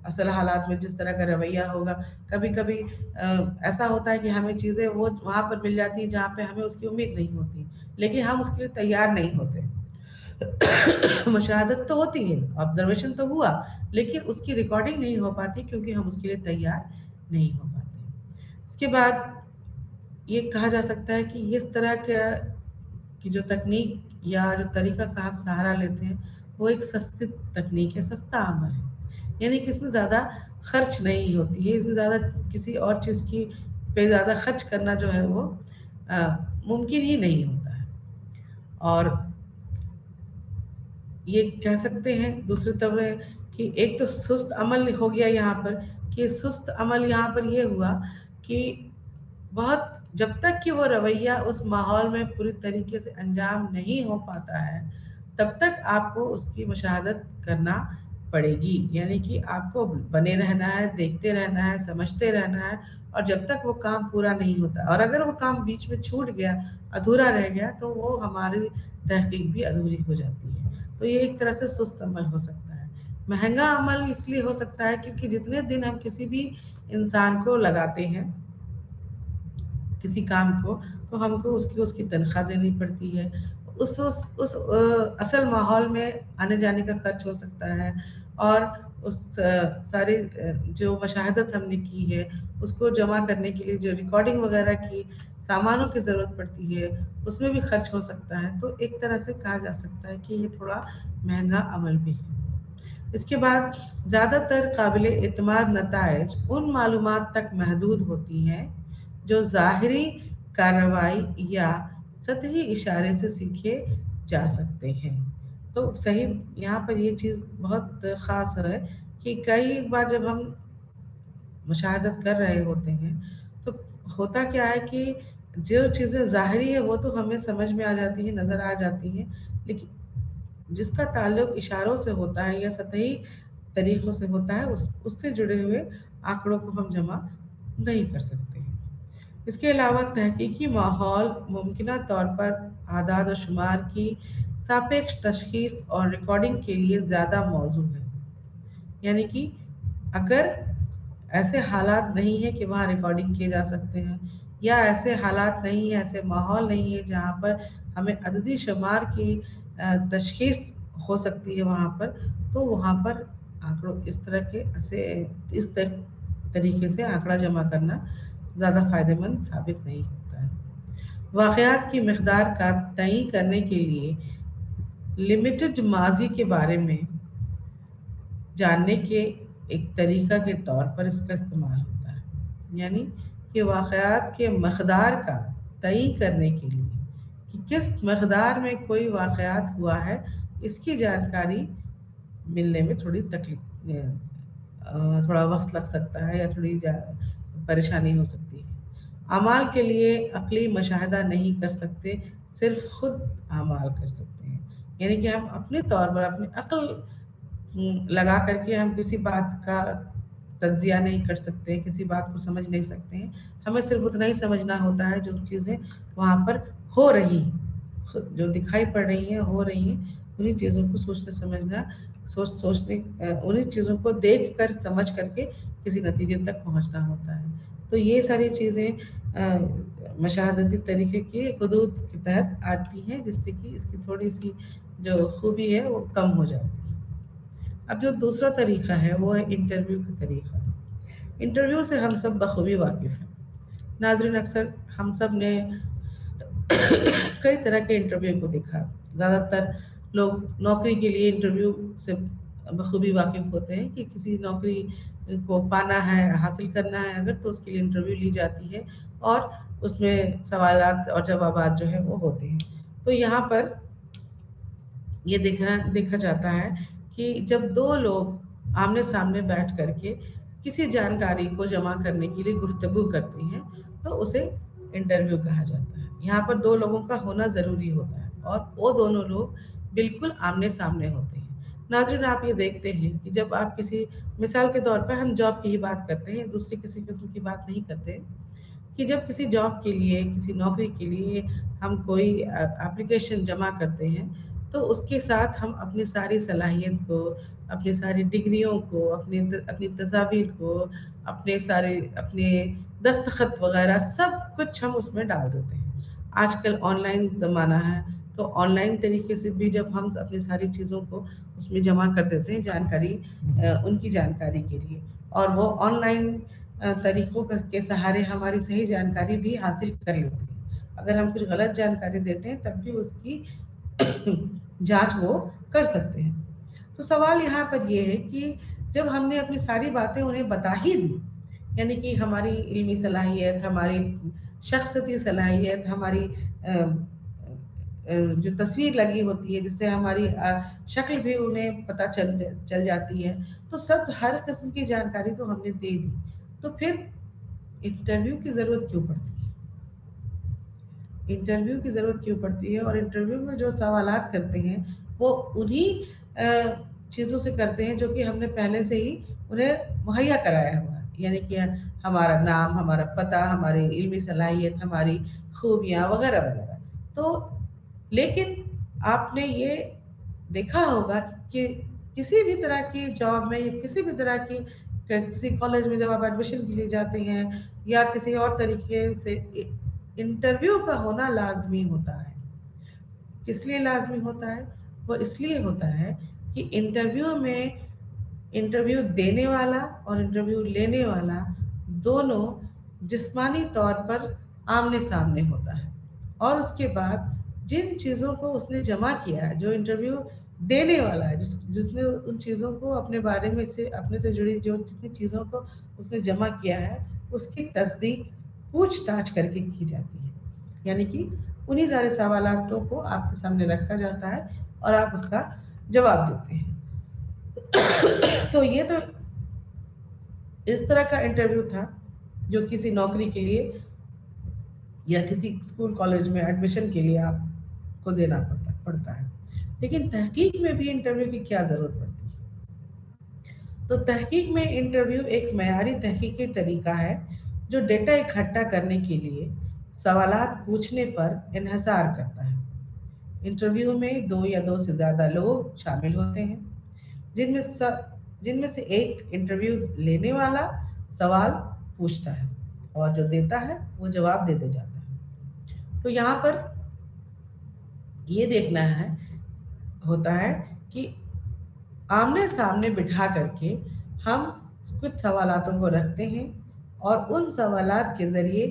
असल हालात में जिस तरह का रवैया होगा, कभी-कभी ऐसा होता है कि हमें चीज़ें वो वहाँ पर मिल जाती हैं जहाँ पे हमें उसकी उम्मीद नहीं होती, लेकिन हम उसके लिए तैयार नहीं होते। मुशाहदत तो होती है, ऑब्जर्वेशन तो हुआ, लेकिन उसकी रिकॉर्डिंग नहीं हो पाती, क्योंकि हम उसके लिए तैयार नहीं हो पाते। इसके बाद ये कहा जा सकता है कि इस तरह की जो तकनीक या जो तरीका का हम सहारा लेते हैं, वो एक सस्ती तकनीक है, सस्ता अमल है। यानी कि इसमें ज़्यादा खर्च नहीं होती है, इसमें ज़्यादा किसी और चीज़ की पे ज़्यादा खर्च करना जो है वो मुमकिन ही नहीं होता है। और ये कह सकते हैं दूसरी तरफ कि एक तो सुस्त अमल हो गया यहाँ पर, कि सुस्त अमल यहाँ पर ये हुआ कि बहुत जब तक कि वो रवैया उस माहौल में पूरी तरीके से अंजाम नहीं हो पाता है, तब तक आपको उसकी मुशाहदत करना पड़ेगी। यानी कि आपको बने रहना है, देखते रहना है, समझते रहना है, और जब तक वो काम पूरा नहीं होता, और अगर वो काम बीच में छूट गया, अधूरा रह गया, तो वो हमारी तहकीक भी अधूरी हो जाती है। तो ये एक तरह से सुस्त अमल हो सकता है। महंगा अमल इसलिए हो सकता है क्योंकि जितने दिन हम किसी भी इंसान को लगाते हैं किसी काम को, तो हमको उसकी उसकी तनख्वाह देनी पड़ती है। उस असल माहौल में आने जाने का खर्च हो सकता है, और उस सारी जो मशाहदत हमने की है उसको जमा करने के लिए जो रिकॉर्डिंग वगैरह की सामानों की ज़रूरत पड़ती है, उसमें भी खर्च हो सकता है। तो एक तरह से कहा जा सकता है कि ये थोड़ा महंगा अमल भी है। इसके बाद ज़्यादातर काबिल एतमाद नताइज उन मालूमात तक महदूद होती हैं जो ज़ाहिरी कार्रवाई या सतही इशारे से सीखे जा सकते हैं। तो सही यहाँ पर ये चीज़ बहुत ख़ास है कि कई बार जब हम मुशाहदत कर रहे होते हैं, तो होता क्या है कि जो चीज़ें ज़ाहिरी है वो तो हमें समझ में आ जाती हैं, नज़र आ जाती हैं, लेकिन जिसका ताल्लुक इशारों से होता है या सतही तरीक़ों से होता है, उससे जुड़े हुए आंकड़ों को हम जमा नहीं कर सकते हैं। इसके अलावा तहकीकी माहौल मुमकिना तौर पर आदाद और शुमार की सापेक्ष तशखीस और रिकॉर्डिंग के लिए ज़्यादा मौजू है। यानी कि अगर ऐसे हालात नहीं है कि वहाँ रिकॉर्डिंग किए जा सकते हैं, या ऐसे हालात नहीं है, ऐसे माहौल नहीं है जहाँ पर हमें अददी शुमार की तशखीस हो सकती है वहाँ पर, तो वहाँ पर आंकड़ों इस तरह के ऐसे इस तरीके से आंकड़ा जमा करना ज़्यादा फ़ायदेमंद साबित नहीं होता है। वाक़यात की मिक़दार का तयीन करने के लिए लिमिटेड माज़ी के बारे में जानने के एक तरीक़ा के तौर पर इसका इस्तेमाल होता है। यानी कि वाक़यात के मिक़दार का तयीन करने के लिए कि किस मिक़दार में कोई वाक़यात हुआ है, इसकी जानकारी मिलने में थोड़ी थोड़ा वक़्त लग सकता है, या थोड़ी परेशानी हो सकती है। अमाल के लिए अक़ली मुशाहिदा नहीं कर सकते, सिर्फ़ खुद अमाल कर सकते हैं। यानी कि हम अपने तौर पर अपनी अक़ल लगा करके हम किसी बात का तज्ज़िया नहीं कर सकते, किसी बात को समझ नहीं सकते हैं। हमें सिर्फ़ उतना ही समझना होता है जो चीज़ें वहाँ पर हो रही हैं, जो दिखाई पड़ रही हैं, हो रही हैं, उन्हीं चीज़ों को सोचने समझना सोचने उन्हीं चीज़ों को देख कर समझ करके किसी नतीजे तक पहुँचना होता है। तो ये सारी चीज़ें मशाहदती तरीक़े की हुदूद के तहत आती हैं, जिससे कि इसकी थोड़ी-सी जो खूबी है वो कम हो जाती है। अब जो दूसरा तरीक़ा है वो है इंटरव्यू का तरीक़ा। इंटरव्यू से हम सब बख़ूबी वाक़िफ़ हैं। नाज़रीन, अक्सर हम सब ने कई तरह के इंटरव्यू को देखा। ज़्यादातर लोग नौकरी के लिए इंटरव्यू से बख़ूबी वाक़िफ़ होते हैं कि किसी नौकरी को पाना है, हासिल करना है अगर, तो उसके लिए इंटरव्यू ली जाती है, और उसमें सवालात और जवाबात जो है वो होते हैं। तो यहाँ पर ये देखा जाता है कि जब 2 लोग आमने-सामने बैठ कर के किसी जानकारी को जमा करने के लिए गुफ्तगू करते हैं, तो उसे इंटरव्यू कहा जाता है। यहाँ पर 2 लोगों का होना ज़रूरी होता है, और वो दोनों लोग बिल्कुल आमने-सामने होते हैं। नाज़रीन, आप ये देखते हैं कि जब आप किसी मिसाल के तौर पर हम जॉब की ही बात करते हैं, दूसरी किसी किस्म की बात नहीं करते, कि जब किसी जॉब के लिए, किसी नौकरी के लिए हम कोई एप्लीकेशन जमा करते हैं, तो उसके साथ हम अपनी सारी सलाहियत को, अपनी सारी डिग्रियों को, अपनी तज़ावीर को, अपने दस्तख़त वग़ैरह सब कुछ हम उसमें डाल देते हैं। आजकल ऑनलाइन ज़माना है, तो ऑनलाइन तरीके से भी जब हम अपनी सारी चीज़ों को उसमें जमा कर देते हैं, जानकारी उनकी जानकारी के लिए, और वो ऑनलाइन तरीक़ों के सहारे हमारी सही जानकारी भी हासिल कर लेते हैं। अगर हम कुछ गलत जानकारी देते हैं, तब भी उसकी जाँच वो कर सकते हैं। तो सवाल यहाँ पर ये है कि جب ہم نے اپنی ساری باتیں انہیں بتا ہی دی، یعنی کہ ہماری علمی صلاحیت، ہماری شخصیتی صلاحیت، ہماری جو تصویر لگی ہوتی ہے جس سے ہماری شکل بھی انہیں پتہ چل جاتی ہے، تو سب ہر قسم کی جانکاری تو ہم نے دے دی، تو پھر انٹرویو کی ضرورت کیوں پڑتی ہے؟ انٹرویو کی ضرورت کیوں پڑتی ہے؟ اور انٹرویو میں جو سوالات کرتے ہیں وہ انہی چیزوں سے کرتے ہیں جو کہ ہم نے پہلے سے ہی انہیں مہیا کرایا ہوا ہے، یعنی کہ ہمارا نام، ہمارا پتہ، ہماری علمی صلاحیت، ہماری خوبیاں وغیرہ وغیرہ۔ تو لیکن آپ نے یہ دیکھا ہوگا کہ کسی بھی طرح کی جاب میں یا کسی بھی طرح کی کسی کالج میں جب آپ ایڈمیشن کے لیے جاتے ہیں یا کسی اور طریقے سے، انٹرویو کا ہونا لازمی ہوتا ہے۔ کس لیے لازمی ہوتا ہے؟ وہ اس لیے ہوتا ہے کہ انٹرویو میں انٹرویو دینے والا اور انٹرویو لینے والا دونوں جسمانی طور پر آمنے سامنے ہوتا ہے، اور اس کے بعد جن چیزوں کو اس نے جمع کیا ہے، جو انٹرویو دینے والا ہے، جس نے ان چیزوں کو اپنے بارے میں سے اپنے سے جڑی جو جتنی چیزوں کو اس نے جمع کیا ہے، اس کی تصدیق پوچھ تاچھ کر کے کی جاتی ہے، یعنی کہ انہی سارے سوالاتوں کو آپ کے سامنے رکھا جاتا ہے اور آپ اس کا جواب دیتے ہیں۔ تو یہ تو اس طرح کا انٹرویو تھا جو کسی نوکری کے لیے یا کسی اسکول کالج میں ایڈمیشن کے لیے آپ کو دینا پڑتا ہے۔ لیکن تحقیق میں بھی انٹرویو کی کیا ضرورت پڑتی ہے؟ تو تحقیق میں انٹرویو ایک معیاری تحقیقی طریقہ ہے جو ڈیٹا اکٹھا کرنے کے لیے سوالات پوچھنے پر انحصار کرتا ہے۔ انٹرویو میں دو یا دو سے زیادہ لوگ شامل ہوتے ہیں، جن میں سے ایک انٹرویو لینے والا سوال پوچھتا ہے اور جو دیتا ہے وہ جواب دیتے جاتا ہے۔ تو یہاں پر یہ دیکھنا ہوتا ہے کہ آمنے سامنے بٹھا کر کے ہم کچھ سوالاتوں کو رکھتے ہیں اور ان سوالات کے ذریعے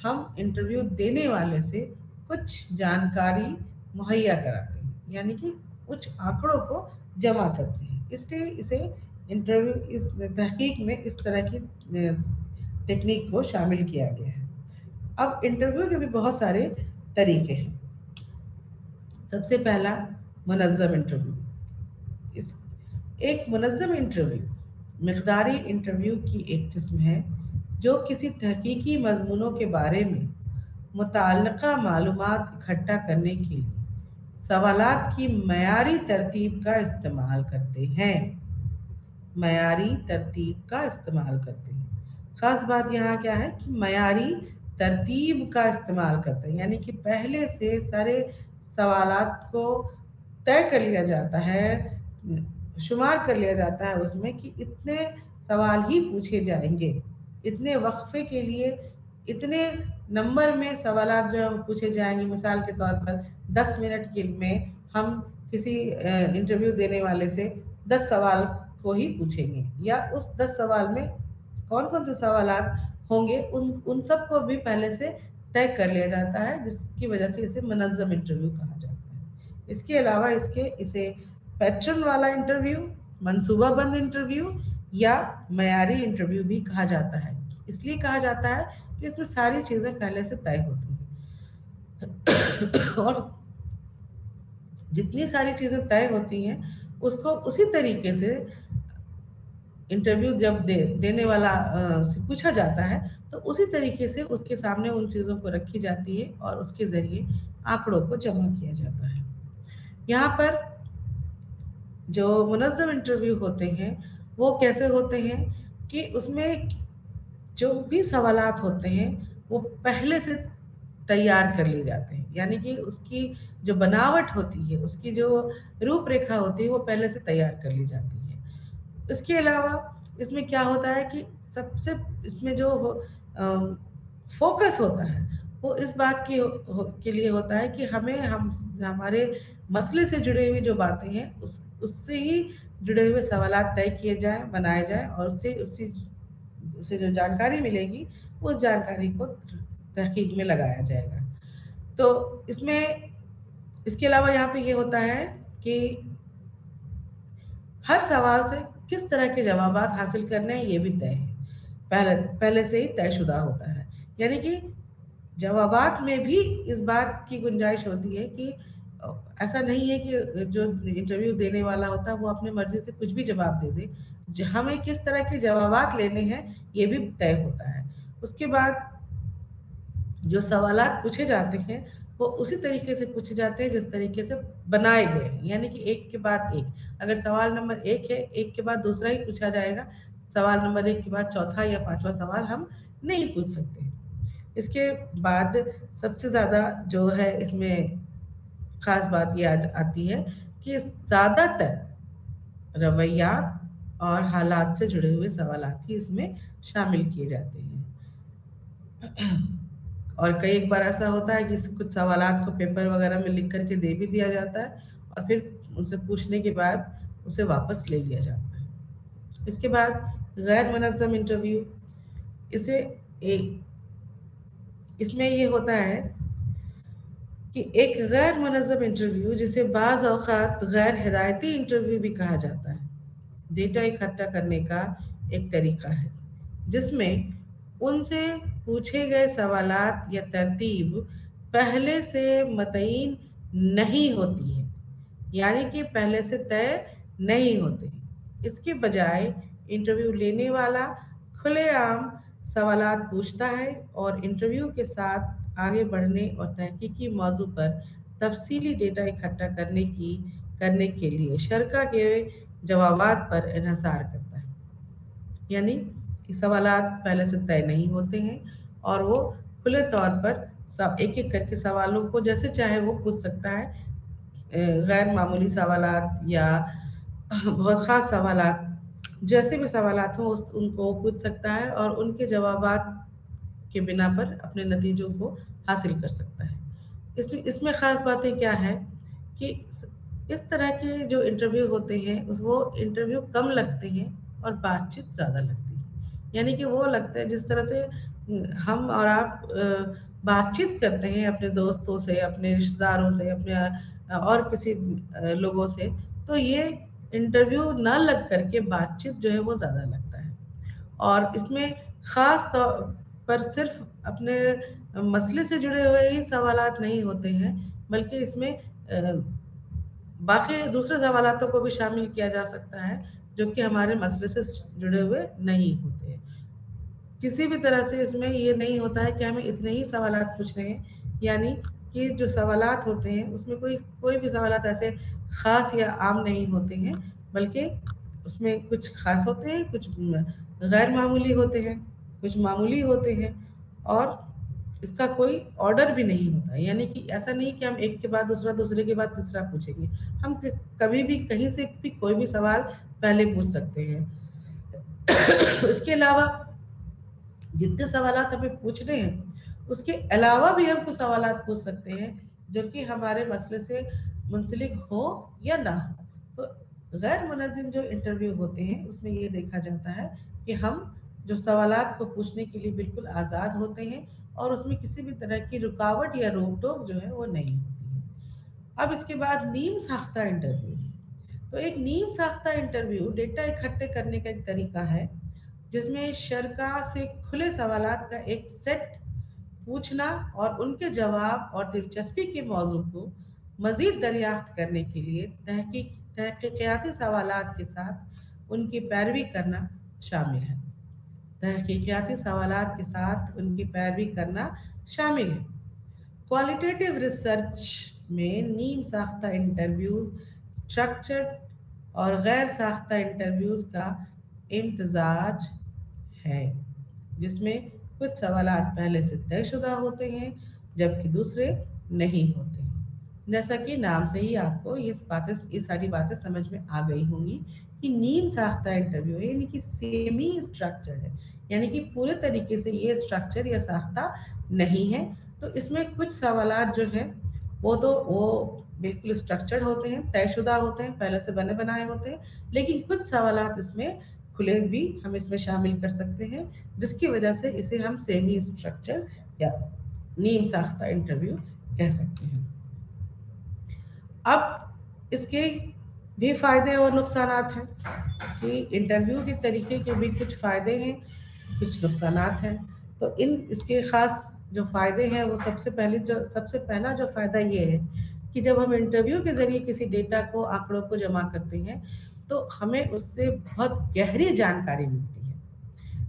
ہم انٹرویو دینے والے سے کچھ جانکاری مہیا کراتے ہیں، یعنی کہ کچھ آنکڑوں کو جمع کرتے ہیں۔ اس لیے اسے انٹرویو اس تحقیق میں اس طرح کی ٹیکنیک کو شامل کیا گیا ہے۔ اب انٹرویو کے بھی بہت سارے طریقے ہیں۔ سب سے پہلا منظم انٹرویو۔ ایک منظم انٹرویو مقداری انٹرویو کی ایک قسم ہے جو کسی تحقیقی مضمونوں کے بارے میں متعلقہ معلومات اکٹھا کرنے کے لیے سوالات کی معیاری ترتیب کا استعمال کرتے ہیں۔ معیاری ترتیب کا استعمال کرتے ہیں۔ خاص بات یہاں کیا ہے کہ معیاری ترتیب کا استعمال کرتے ہیں، یعنی کہ پہلے سے سارے سوالات کو طے کر لیا جاتا ہے، شمار کر لیا جاتا ہے اس میں کہ اتنے سوال ہی پوچھے جائیں گے، اتنے وقفے کے لیے اتنے نمبر میں سوالات جو پوچھے جائیں گے۔ مثال کے طور پر 10 منٹ میں ہم کسی انٹرویو دینے والے سے 10 سوال کو ہی پوچھیں گے، یا اس 10 سوال میں کون کون سے سوالات ہوں گے ان سب کو بھی پہلے سے طے کر لیا جاتا ہے، جس کی وجہ سے اسے منظم انٹرویو کہا جاتا ہے۔ اس کے علاوہ اسے پیٹرن والا انٹرویو، منصوبہ بند انٹرویو یا معیاری انٹرویو بھی کہا جاتا ہے۔ اس لیے کہا جاتا ہے کہ اس میں ساری چیزیں پہلے سے طے ہوتی ہیں، اور جتنی ساری چیزیں طے ہوتی ہیں اس کو اسی طریقے سے انٹرویو جب دینے والا سے پوچھا جاتا ہے تو اسی طریقے سے اس کے سامنے ان چیزوں کو رکھی جاتی ہے اور اس کے ذریعے آنکڑوں کو جمع کیا جاتا ہے۔ یہاں پر جو منظم انٹرویو ہوتے ہیں وہ کیسے ہوتے ہیں کہ اس میں جو بھی سوالات ہوتے ہیں وہ پہلے سے تیار کر لیے جاتے ہیں، یعنی کہ اس کی جو بناوٹ ہوتی ہے، اس کی جو روپ ریکھا ہوتی ہے وہ پہلے سے تیار کر لی جاتی ہے۔ اس کے علاوہ اس میں کیا ہوتا ہے کہ سب سے اس میں جو فوکس ہوتا ہے وہ اس بات کے لیے ہوتا ہے کہ ہمارے مسئلے سے جڑے ہوئے جو باتیں ہیں اس سے ہی جڑے ہوئے سوالات طے کیے جائیں، بنائے جائیں، اور اسے جو جانکاری ملے گی اس جانکاری کو تحقیق میں لگایا جائے گا۔ تو اس کے علاوہ یہاں پہ یہ ہوتا ہے کہ ہر سوال سے किस तरह के जवाबात हासिल करने हैं ये भी तय है, पहले से ही तयशुदा होता है। यानी कि जवाबात में भी इस बात की गुंजाइश होती है कि ऐसा नहीं है कि जो इंटरव्यू देने वाला होता है वो अपनी मर्जी से कुछ भी जवाब दे दे। हमें किस तरह के जवाबात लेने हैं ये भी तय होता है। उसके बाद जो सवालात पूछे जाते हैं वो उसी तरीके से पूछे जाते हैं जिस तरीके से बनाए गए हैं, यानी कि एक के बाद एक। अगर सवाल नंबर एक है, एक के बाद दूसरा ही पूछा जाएगा, सवाल नंबर एक के बाद चौथा या पांचवा सवाल हम नहीं पूछ सकते। इसके बाद सबसे ज़्यादा जो है इसमें खास बात ये आती है कि ज़्यादातर रवैयात और हालात से जुड़े हुए सवालात ही इसमें शामिल किए जाते हैं। और कई एक बार ऐसा होता है कि कुछ सवालात को पेपर वगैरह में लिख करके दे भी दिया जाता है और फिर उनसे पूछने के बाद उसे वापस ले लिया जाता है। इसके बाद गैर मुनज़्ज़म इंटरव्यू, इसे इसमें ये होता है कि एक गैर मुनज़्ज़म इंटरव्यू, जिसे बाज़ औक़ात गैर हिदायती इंटरव्यू भी कहा जाता है, डेटा इकट्ठा करने का एक तरीका है जिसमें उनसे पूछे गए सवालात या तरतीब पहले से मतयीन नहीं होती है, यानी कि पहले से तय नहीं होते। इसके बजाय इंटरव्यू लेने वाला खुलेआम सवालात पूछता है और इंटरव्यू के साथ आगे बढ़ने और तहकीकी मौजू पर तफसीली डेटा इकट्ठा करने के लिए शरका के जवाबात पर इन्हसार करता है। यानी कि सवालात पहले से तय नहीं होते हैं और वो खुले तौर पर सब एक एक करके सवालों को जैसे चाहे वो पूछ सकता है। गैर मामूली सवालात या बहुत ख़ास सवालात, जैसे भी सवालात हों उनको पूछ सकता है और उनके जवाबात के बिना पर अपने नतीजों को हासिल कर सकता है। इसमें ख़ास बातें क्या है कि इस तरह के जो इंटरव्यू होते हैं वो इंटरव्यू कम लगते हैं और बातचीत ज़्यादा लगती है। यानी कि वो लगता है जिस तरह से हम और आप बातचीत करते हैं अपने दोस्तों से, अपने रिश्तेदारों से, अपने और किसी लोगों से, तो ये इंटरव्यू ना लग करके बातचीत जो है वो ज़्यादा लगता है। और इसमें ख़ास तौर पर सिर्फ अपने मसले से जुड़े हुए ही सवालात नहीं होते हैं, बल्कि इसमें बाकी दूसरे सवालातों को भी शामिल किया जा सकता है जो कि हमारे मसले से जुड़े हुए नहीं होते। किसी भी तरह से इसमें ये नहीं होता है कि हमें इतने ही सवालात पूछने हैं, यानी कि जो सवालात होते हैं उसमें कोई भी सवालात ऐसे ख़ास या आम नहीं होते हैं, बल्कि उसमें कुछ ख़ास होते हैं, कुछ गैर मामूली होते हैं, कुछ मामूली होते हैं और इसका कोई ऑर्डर भी नहीं होता है। यानी कि ऐसा नहीं कि हम एक के बाद दूसरा, दूसरे के बाद तीसरा पूछेंगे। हम कभी भी कहीं से भी कोई भी सवाल पहले पूछ सकते हैं। इसके अलावा जितने सवालात हमें पूछने हैं उसके अलावा भी हम कुछ सवालात पूछ सकते हैं जो कि हमारे मसले से मुंसलिक हो या ना हो। तो गैर मुनज़्ज़म जो इंटरव्यू होते हैं उसमें ये देखा जाता है कि हम जो सवालात को पूछने के लिए बिल्कुल आज़ाद होते हैं और उसमें किसी भी तरह की रुकावट या रोक टोक जो है वो नहीं होती है। अब इसके बाद नीम साख्ता इंटरव्यू। तो एक नीम साख्ता इंटरव्यू डेटा इकट्ठे करने का एक तरीका है जिसमें शरका से खुले सवालात का एक सेट पूछना और उनके जवाब और दिलचस्पी के मौजू को मज़ीद दरियाफ्त करने के लिए तहकीकियाती सवालात के साथ उनकी पैरवी करना शामिल है। तहकीकियाती सवालात के साथ उनकी पैरवी करना शामिल है। क्वालिटेटिव रिसर्च में नीम साख्ता इंटरव्यूज़, स्ट्रक्चर्ड और गैर साख्ता इंटरव्यूज़ का इम्तजाज है, जिसमें कुछ सवालात पहले से तयशुदा होते हैं जबकि दूसरे नहीं होते हैं। जैसा कि नाम से ही आपको ये सारी बातें समझ में आ गई होंगी कि नीम साख्ता इंटरव्यू यानी कि सेमी स्ट्रक्चर्ड है, यानी कि पूरे तरीके से ये स्ट्रक्चर या साख्ता नहीं है। तो इसमें कुछ सवालात जो है वो बिल्कुल स्ट्रक्चर्ड होते हैं, तयशुदा होते हैं, पहले से बने बनाए होते हैं, लेकिन कुछ सवालात इसमें खुले भी हम इसमें शामिल कर सकते हैं, जिसकी वजह से इसे हम सेमी स्ट्रक्चर या नीम साख्ता इंटरव्यू कह सकते हैं। अब इसके بھی فائدے اور نقصانات ہیں کہ انٹرویو کے طریقے کے بھی کچھ فائدے ہیں، کچھ نقصانات ہیں۔ تو اس کے خاص جو فائدے ہیں وہ سب سے پہلا جو فائدہ یہ ہے کہ جب ہم انٹرویو کے ذریعے کسی ڈیٹا کو، آنکڑوں کو جمع کرتے ہیں تو ہمیں اس سے بہت گہری جانکاری ملتی ہے،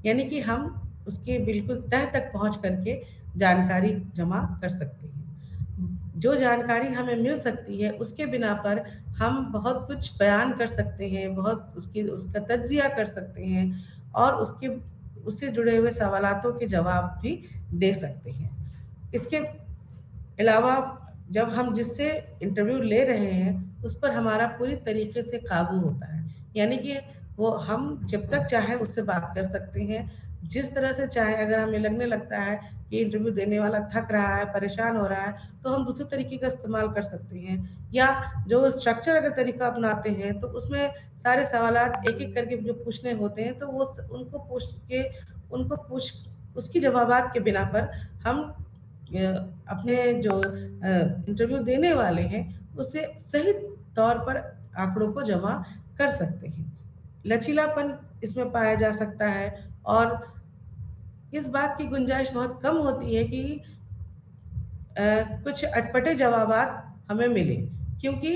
یعنی کہ ہم اس کے بالکل تہ تک پہنچ کر کے جانکاری جمع کر سکتے ہیں۔ جو جانکاری ہمیں مل سکتی ہے اس کے بنا پر ہم بہت کچھ بیان کر سکتے ہیں، بہت اس کا تجزیہ کر سکتے ہیں، اور اس سے جڑے ہوئے سوالاتوں کے جواب بھی دے سکتے ہیں۔ اس کے علاوہ جب ہم جس سے انٹرویو لے رہے ہیں اس پر ہمارا پوری طریقے سے قابو ہوتا ہے، یعنی کہ وہ ہم جب تک چاہیں اس سے بات کر سکتے ہیں، جس طرح سے چاہے۔ اگر ہمیں لگنے لگتا ہے کہ انٹرویو دینے والا تھک رہا ہے، پریشان ہو رہا ہے، تو ہم دوسرے طریقے کا استعمال کر سکتے ہیں، یا جو اسٹرکچر اگر طریقہ اپناتے ہیں تو اس میں سارے سوالات ایک ایک کر کے جو پوچھنے ہوتے ہیں تو وہ ان کو پوچھ اس کی جوابات کے بنا پر ہم اپنے جو انٹرویو دینے والے ہیں اس سے صحیح طور پر آنکڑوں کو جمع کر سکتے ہیں۔ لچیلا پن اس میں پایا جا سکتا ہے، اور اس بات کی گنجائش بہت کم ہوتی ہے کہ کچھ اٹپٹے جوابات ہمیں ملے، کیونکہ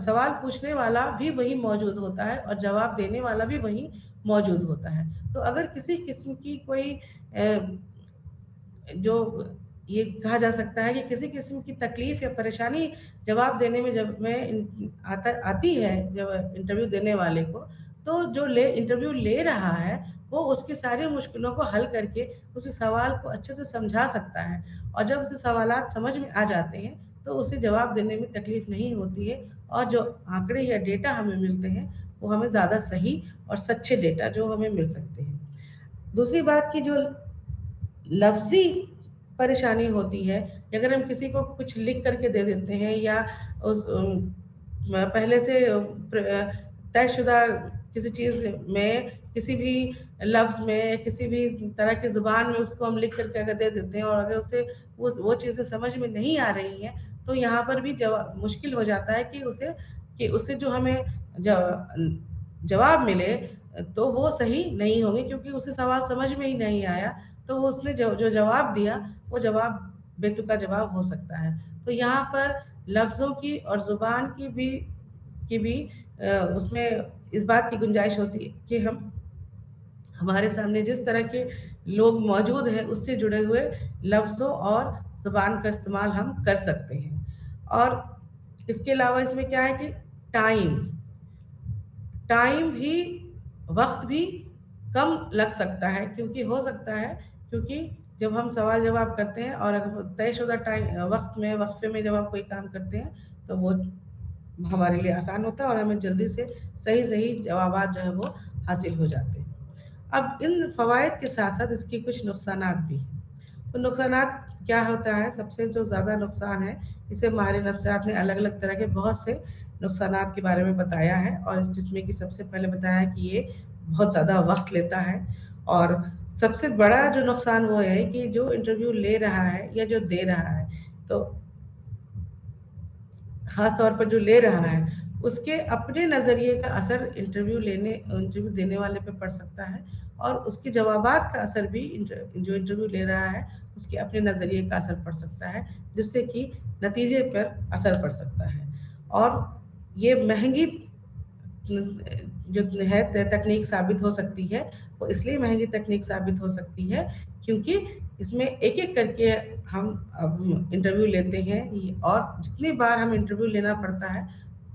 سوال پوچھنے والا بھی وہی موجود ہوتا ہے اور جواب دینے والا بھی وہی موجود ہوتا ہے۔ تو اگر کسی قسم کی کوئی جو یہ کہا جا سکتا ہے کہ کسی قسم کی تکلیف یا پریشانی جواب دینے میں جب آتی ہے جب انٹرویو دینے والے کو، تو جو انٹرویو لے رہا ہے وہ اس کی ساری مشکلوں کو حل کر کے اسے سوال کو اچھے سے سمجھا سکتا ہے، اور جب اسے سوالات سمجھ میں آ جاتے ہیں تو اسے جواب دینے میں تکلیف نہیں ہوتی ہے، اور جو آنکڑے یا ڈیٹا ہمیں ملتے ہیں وہ ہمیں زیادہ صحیح اور سچے ڈیٹا جو ہمیں مل سکتے ہیں۔ دوسری بات کی جو لفظی پریشانی ہوتی ہے، اگر ہم کسی کو کچھ لکھ کر کے دے دیتے ہیں یا پہلے سے طے شدہ کسی چیز میں، کسی بھی لفظ میں، کسی بھی طرح کی زبان میں اس کو ہم لکھ کر کے اگر دے دیتے ہیں، اور اگر اسے وہ چیزیں سمجھ میں نہیں آ رہی ہیں تو یہاں پر بھی مشکل ہو جاتا ہے کہ اسے جو ہمیں جواب ملے تو وہ صحیح نہیں ہوں گے، کیونکہ اسے سوال سمجھ میں ہی نہیں آیا، تو اس نے جو جواب دیا وہ جواب بے تکا جواب ہو سکتا ہے۔ تو یہاں پر لفظوں کی اور زبان کی بھی اس میں اس بات کی گنجائش ہوتی ہے کہ ہمارے سامنے جس طرح کے لوگ موجود ہیں اس سے جڑے ہوئے لفظوں اور زبان کا استعمال ہم کر سکتے ہیں۔ اور اس کے علاوہ اس میں کیا ہے کہ ٹائم بھی، وقت بھی کم لگ سکتا ہے، کیونکہ ہو سکتا ہے کیونکہ جب ہم سوال جواب کرتے ہیں اور اگر طے شدہ وقفے میں جب ہم کوئی کام کرتے ہیں تو وہ ہمارے لیے آسان ہوتا ہے اور ہمیں جلدی سے صحیح جوابات جو ہے وہ حاصل ہو جاتے ہیں۔ اب ان فوائد کے ساتھ ساتھ اس کی کچھ نقصانات بھی ہیں۔ تو نقصانات کیا ہوتا ہے؟ سب سے جو زیادہ نقصان ہے، اسے ماہر نفسیات نے الگ الگ طرح کے بہت سے نقصانات کے بارے میں بتایا ہے، اور جس میں کہ سب سے پہلے بتایا ہے کہ یہ بہت زیادہ وقت لیتا ہے، اور سب سے بڑا جو نقصان وہ ہے کہ جو انٹرویو لے رہا ہے یا جو دے رہا ہے، تو خاص طور پر جو لے رہا ہے اس کے اپنے نظریے کا اثر انٹرویو دینے والے پہ پڑ سکتا ہے، اور اس کے جوابات کا اثر بھی جو انٹرویو لے رہا ہے اس کے اپنے نظریے کا اثر پڑ سکتا ہے، جس سے کہ نتیجے پر اثر پڑ سکتا ہے۔ اور یہ مہنگی جو ہے تکنیک ثابت ہو سکتی ہے، وہ اس لیے مہنگی تکنیک ثابت ہو سکتی ہے کیونکہ اس میں ایک ایک کر کے ہم انٹرویو لیتے ہیں، اور جتنی بار ہم انٹرویو لینا پڑتا ہے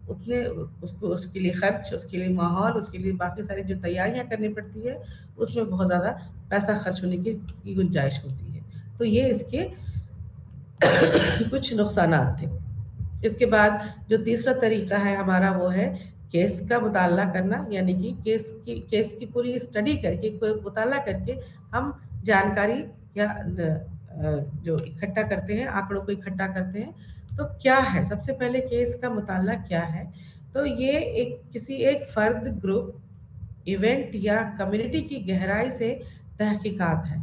اتنے اس کے لیے خرچ، اس کے لیے ماحول، اس کے لیے باقی ساری جو تیاریاں کرنی پڑتی ہے اس میں بہت زیادہ پیسہ خرچ ہونے کی گنجائش ہوتی ہے۔ تو یہ اس کے کچھ نقصانات تھے۔ اس کے بعد جو تیسرا طریقہ ہے ہمارا وہ ہے کیس کا مطالعہ کرنا، یعنی کہ کیس کی پوری اسٹڈی کر کے، مطالعہ کر کے ہم جانکاری یا جو اکٹھا کرتے ہیں، آنکڑوں کو اکٹھا کرتے ہیں۔ تو کیا ہے سب سے پہلے کیس کا مطالعہ کیا ہے؟ تو یہ کسی ایک فرد، گروپ، ایونٹ یا کمیونٹی کی گہرائی سے تحقیقات ہے۔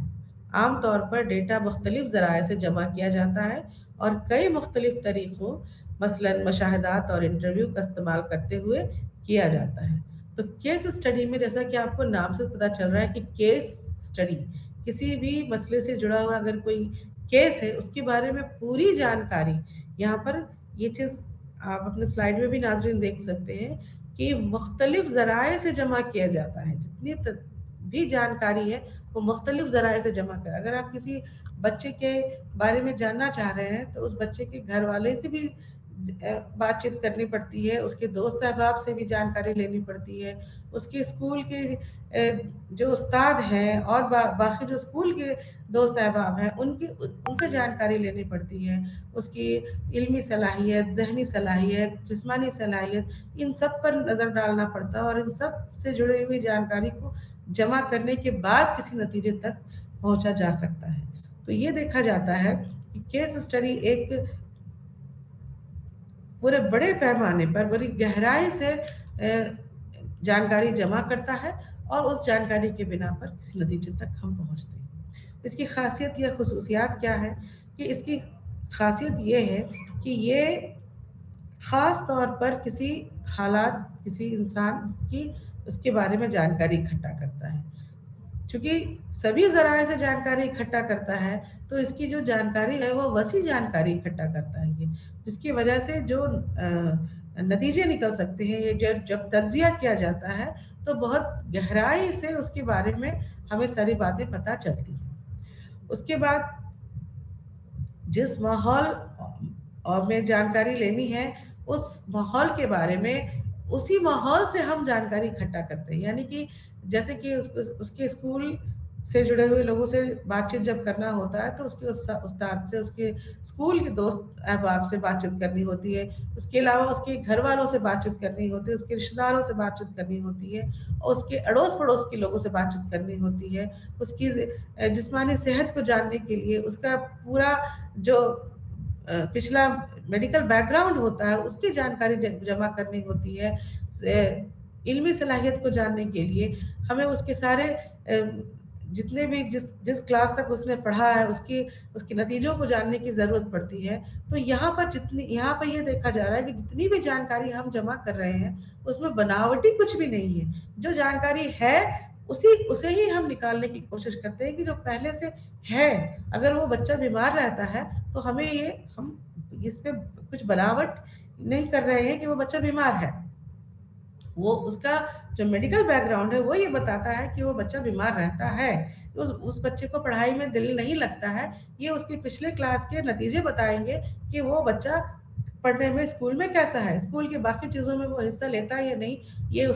عام طور پر ڈیٹا مختلف ذرائع سے جمع کیا جاتا ہے اور کئی مختلف طریقوں मसलन मशाहदात और इंटरव्यू का इस्तेमाल करते हुए किया जाता है। तो केस स्टडी में जैसा कि आपको नाम से पता चल रहा है कि केस स्टडी, किसी भी मसले से जुड़ा हुआ अगर कोई केस है उसके बारे में पूरी जानकारी यहाँ पर, ये चीज़ आप अपने स्लाइड में भी नाजरीन देख सकते हैं कि मुख्तलिफ ज़राए से जमा किया जाता है। जितनी भी जानकारी है वो मुख्तलिफ ज़राए से जमा कर, अगर आप किसी बच्चे के बारे में जानना चाह रहे हैं तो उस बच्चे के घर वाले से भी बातचीत करनी पड़ती है, उसके दोस्त अहबाब से भी जानकारी लेनी पड़ती है, उसके स्कूल के जो उस्ताद हैं और बाकी जो स्कूल के दोस्त अहबाब हैं उनसे जानकारी लेनी पड़ती है, उसकी इल्मी सलाहियत, जहनी सलाहियत, जिस्मानी सलाहियत, इन सब पर नज़र डालना पड़ता है और इन सब से जुड़ी हुई जानकारी को जमा करने के बाद किसी नतीजे तक पहुंचा जा सकता है। तो ये देखा जाता है कि केस स्टडी एक पूरे बड़े पैमाने पर बड़ी गहराई से जानकारी जमा करता है और उस जानकारी के बिना पर किसी नतीजे तक हम पहुंचते हैं। इसकी खासियत या खुसूसियात क्या है कि इसकी खासियत ये है कि ये ख़ास तौर पर किसी हालात, किसी इंसान की उसके बारे में जानकारी इकट्ठा करता है। चूँकि सभी ज़राए से जानकारी इकट्ठा करता है तो इसकी जो जानकारी है वो वसी जानकारी इकट्ठा करता है ये, जिसकी वजह से जो नतीजे निकल सकते हैं, ये जब तज्ज़िया किया जाता है तो बहुत गहराई से उसके बारे में हमें सारी बातें पता चलती हैं। उसके बाद जिस माहौल में जानकारी लेनी है उस माहौल के बारे में, उसी माहौल से हम जानकारी इकट्ठा करते हैं। यानी कि जैसे कि उसके स्कूल से जुड़े हुए लोगों से बातचीत जब करना होता है तो उसके उस्ताद से, उसके स्कूल के दोस्त अहबाब से बातचीत करनी होती है, उसके अलावा उसके घर वालों से बातचीत करनी होती है, उसके रिश्तेदारों से बातचीत करनी होती है और उसके अड़ोस पड़ोस के लोगों से बातचीत करनी होती है, उसकी जिस्मानी सेहत को जानने के लिए उसका पूरा जो पिछला मेडिकल बैकग्राउंड होता है उसकी जानकारी जमा करनी होती है। इल्मी सलाहियत को जानने के लिए हमें उसके सारे जितने भी जिस क्लास तक उसने पढ़ा है उसके नतीजों को जानने की ज़रूरत पड़ती है। तो यहाँ पर ये देखा जा रहा है कि जितनी भी जानकारी हम जमा कर रहे हैं उसमें बनावटी कुछ भी नहीं है। जो जानकारी है उसे ही हम निकालने की कोशिश करते हैं कि जो पहले से है। अगर वो बच्चा बीमार रहता है तो हम इस पे कुछ बनावट नहीं कर रहे हैं कि वो बच्चा बीमार है, वो उसका जो मेडिकल बैकग्राउंड है वो ये बताता है कि वो बच्चा बीमार रहता है, उस बच्चे को पढ़ाई में दिल नहीं लगता है, ये उसके पिछले क्लास के नतीजे बताएंगे कि वो बच्चा पढ़ने में स्कूल में कैसा है, स्कूल की बाकी चीज़ों में वो हिस्सा लेता है या नहीं, ये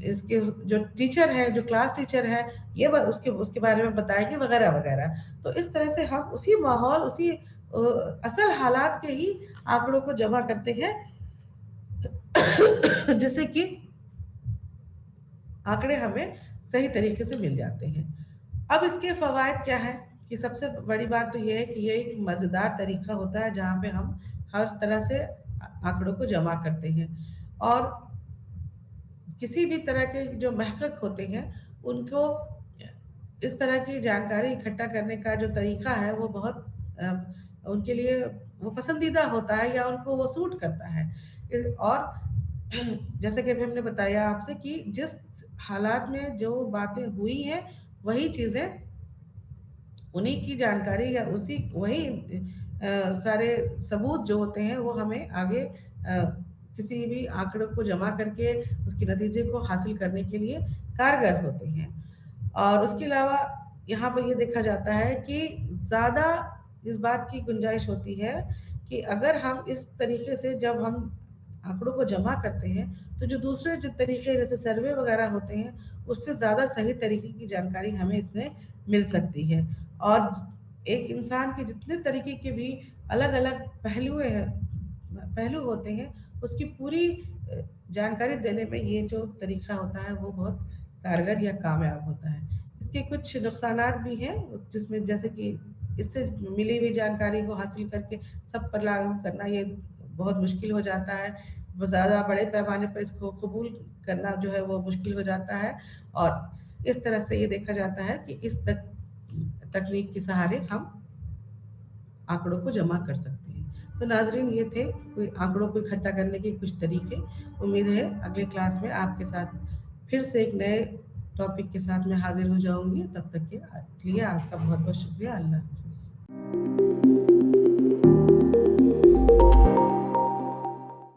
इसके जो टीचर है, जो क्लास टीचर है, ये उसके बारे में बताएंगे वगैरह वगैरह। तो इस तरह से हम उसी माहौल, उसी असल हालात के ही आंकड़ों को जमा करते हैं जिससे कि आंकड़े हमें सही तरीके से मिल जाते हैं। अब इसके फवायद क्या है कि सबसे बड़ी बात तो ये है कि ये एक मज़ेदार तरीका होता है जहाँ पे हम हर तरह से आंकड़ों को जमा करते हैं और किसी भी तरह के जो महक़क़ होते हैं उनको इस तरह की जानकारी इकट्ठा करने का जो तरीका है वो बहुत उनके लिए वो पसंदीदा होता है या उनको वो सूट करता है। और जैसे कि अभी हमने बताया आपसे कि जिस हालात में जो बातें हुई हैं वही चीज़ें, उन्हीं की जानकारी या वही सारे सबूत जो होते हैं वो हमें आगे किसी भी आंकड़ों को जमा करके उसके नतीजे को हासिल करने के लिए कारगर होते हैं। और उसके अलावा यहाँ पर ये देखा जाता है कि ज़्यादा इस बात की गुंजाइश होती है कि अगर हम इस तरीके से जब हम आंकड़ों को जमा करते हैं तो जो दूसरे जो तरीके जैसे सर्वे वगैरह होते हैं उससे ज़्यादा सही तरीके की जानकारी हमें इसमें मिल सकती है। और एक इंसान के जितने तरीके के भी अलग अलग पहलू होते हैं उसकी पूरी जानकारी देने में ये जो तरीका होता है वो बहुत कारगर या कामयाब होता है। इसके कुछ नुकसानात भी हैं जिसमें जैसे कि इससे मिली हुई जानकारी को हासिल करके सब पर लागू करना ये बहुत मुश्किल हो जाता है, ज़्यादा बड़े पैमाने पर इसको कबूल करना जो है वो मुश्किल हो जाता है। और इस तरह से ये देखा जाता है कि इस तकनीक के सहारे हम आंकड़ों को जमा कर सकते हैं। تو ناظرین یہ تھے کوئی آنکڑوں کو اکٹھا کرنے کے کچھ طریقے. امید ہے اگلے کلاس میں آپ کے ساتھ پھر سے ایک نئے ٹاپک کے ساتھ میں حاضر ہو جاؤں گی. تب تک کے لیے آپ کا بہت بہت شکریہ. اللہ حافظ.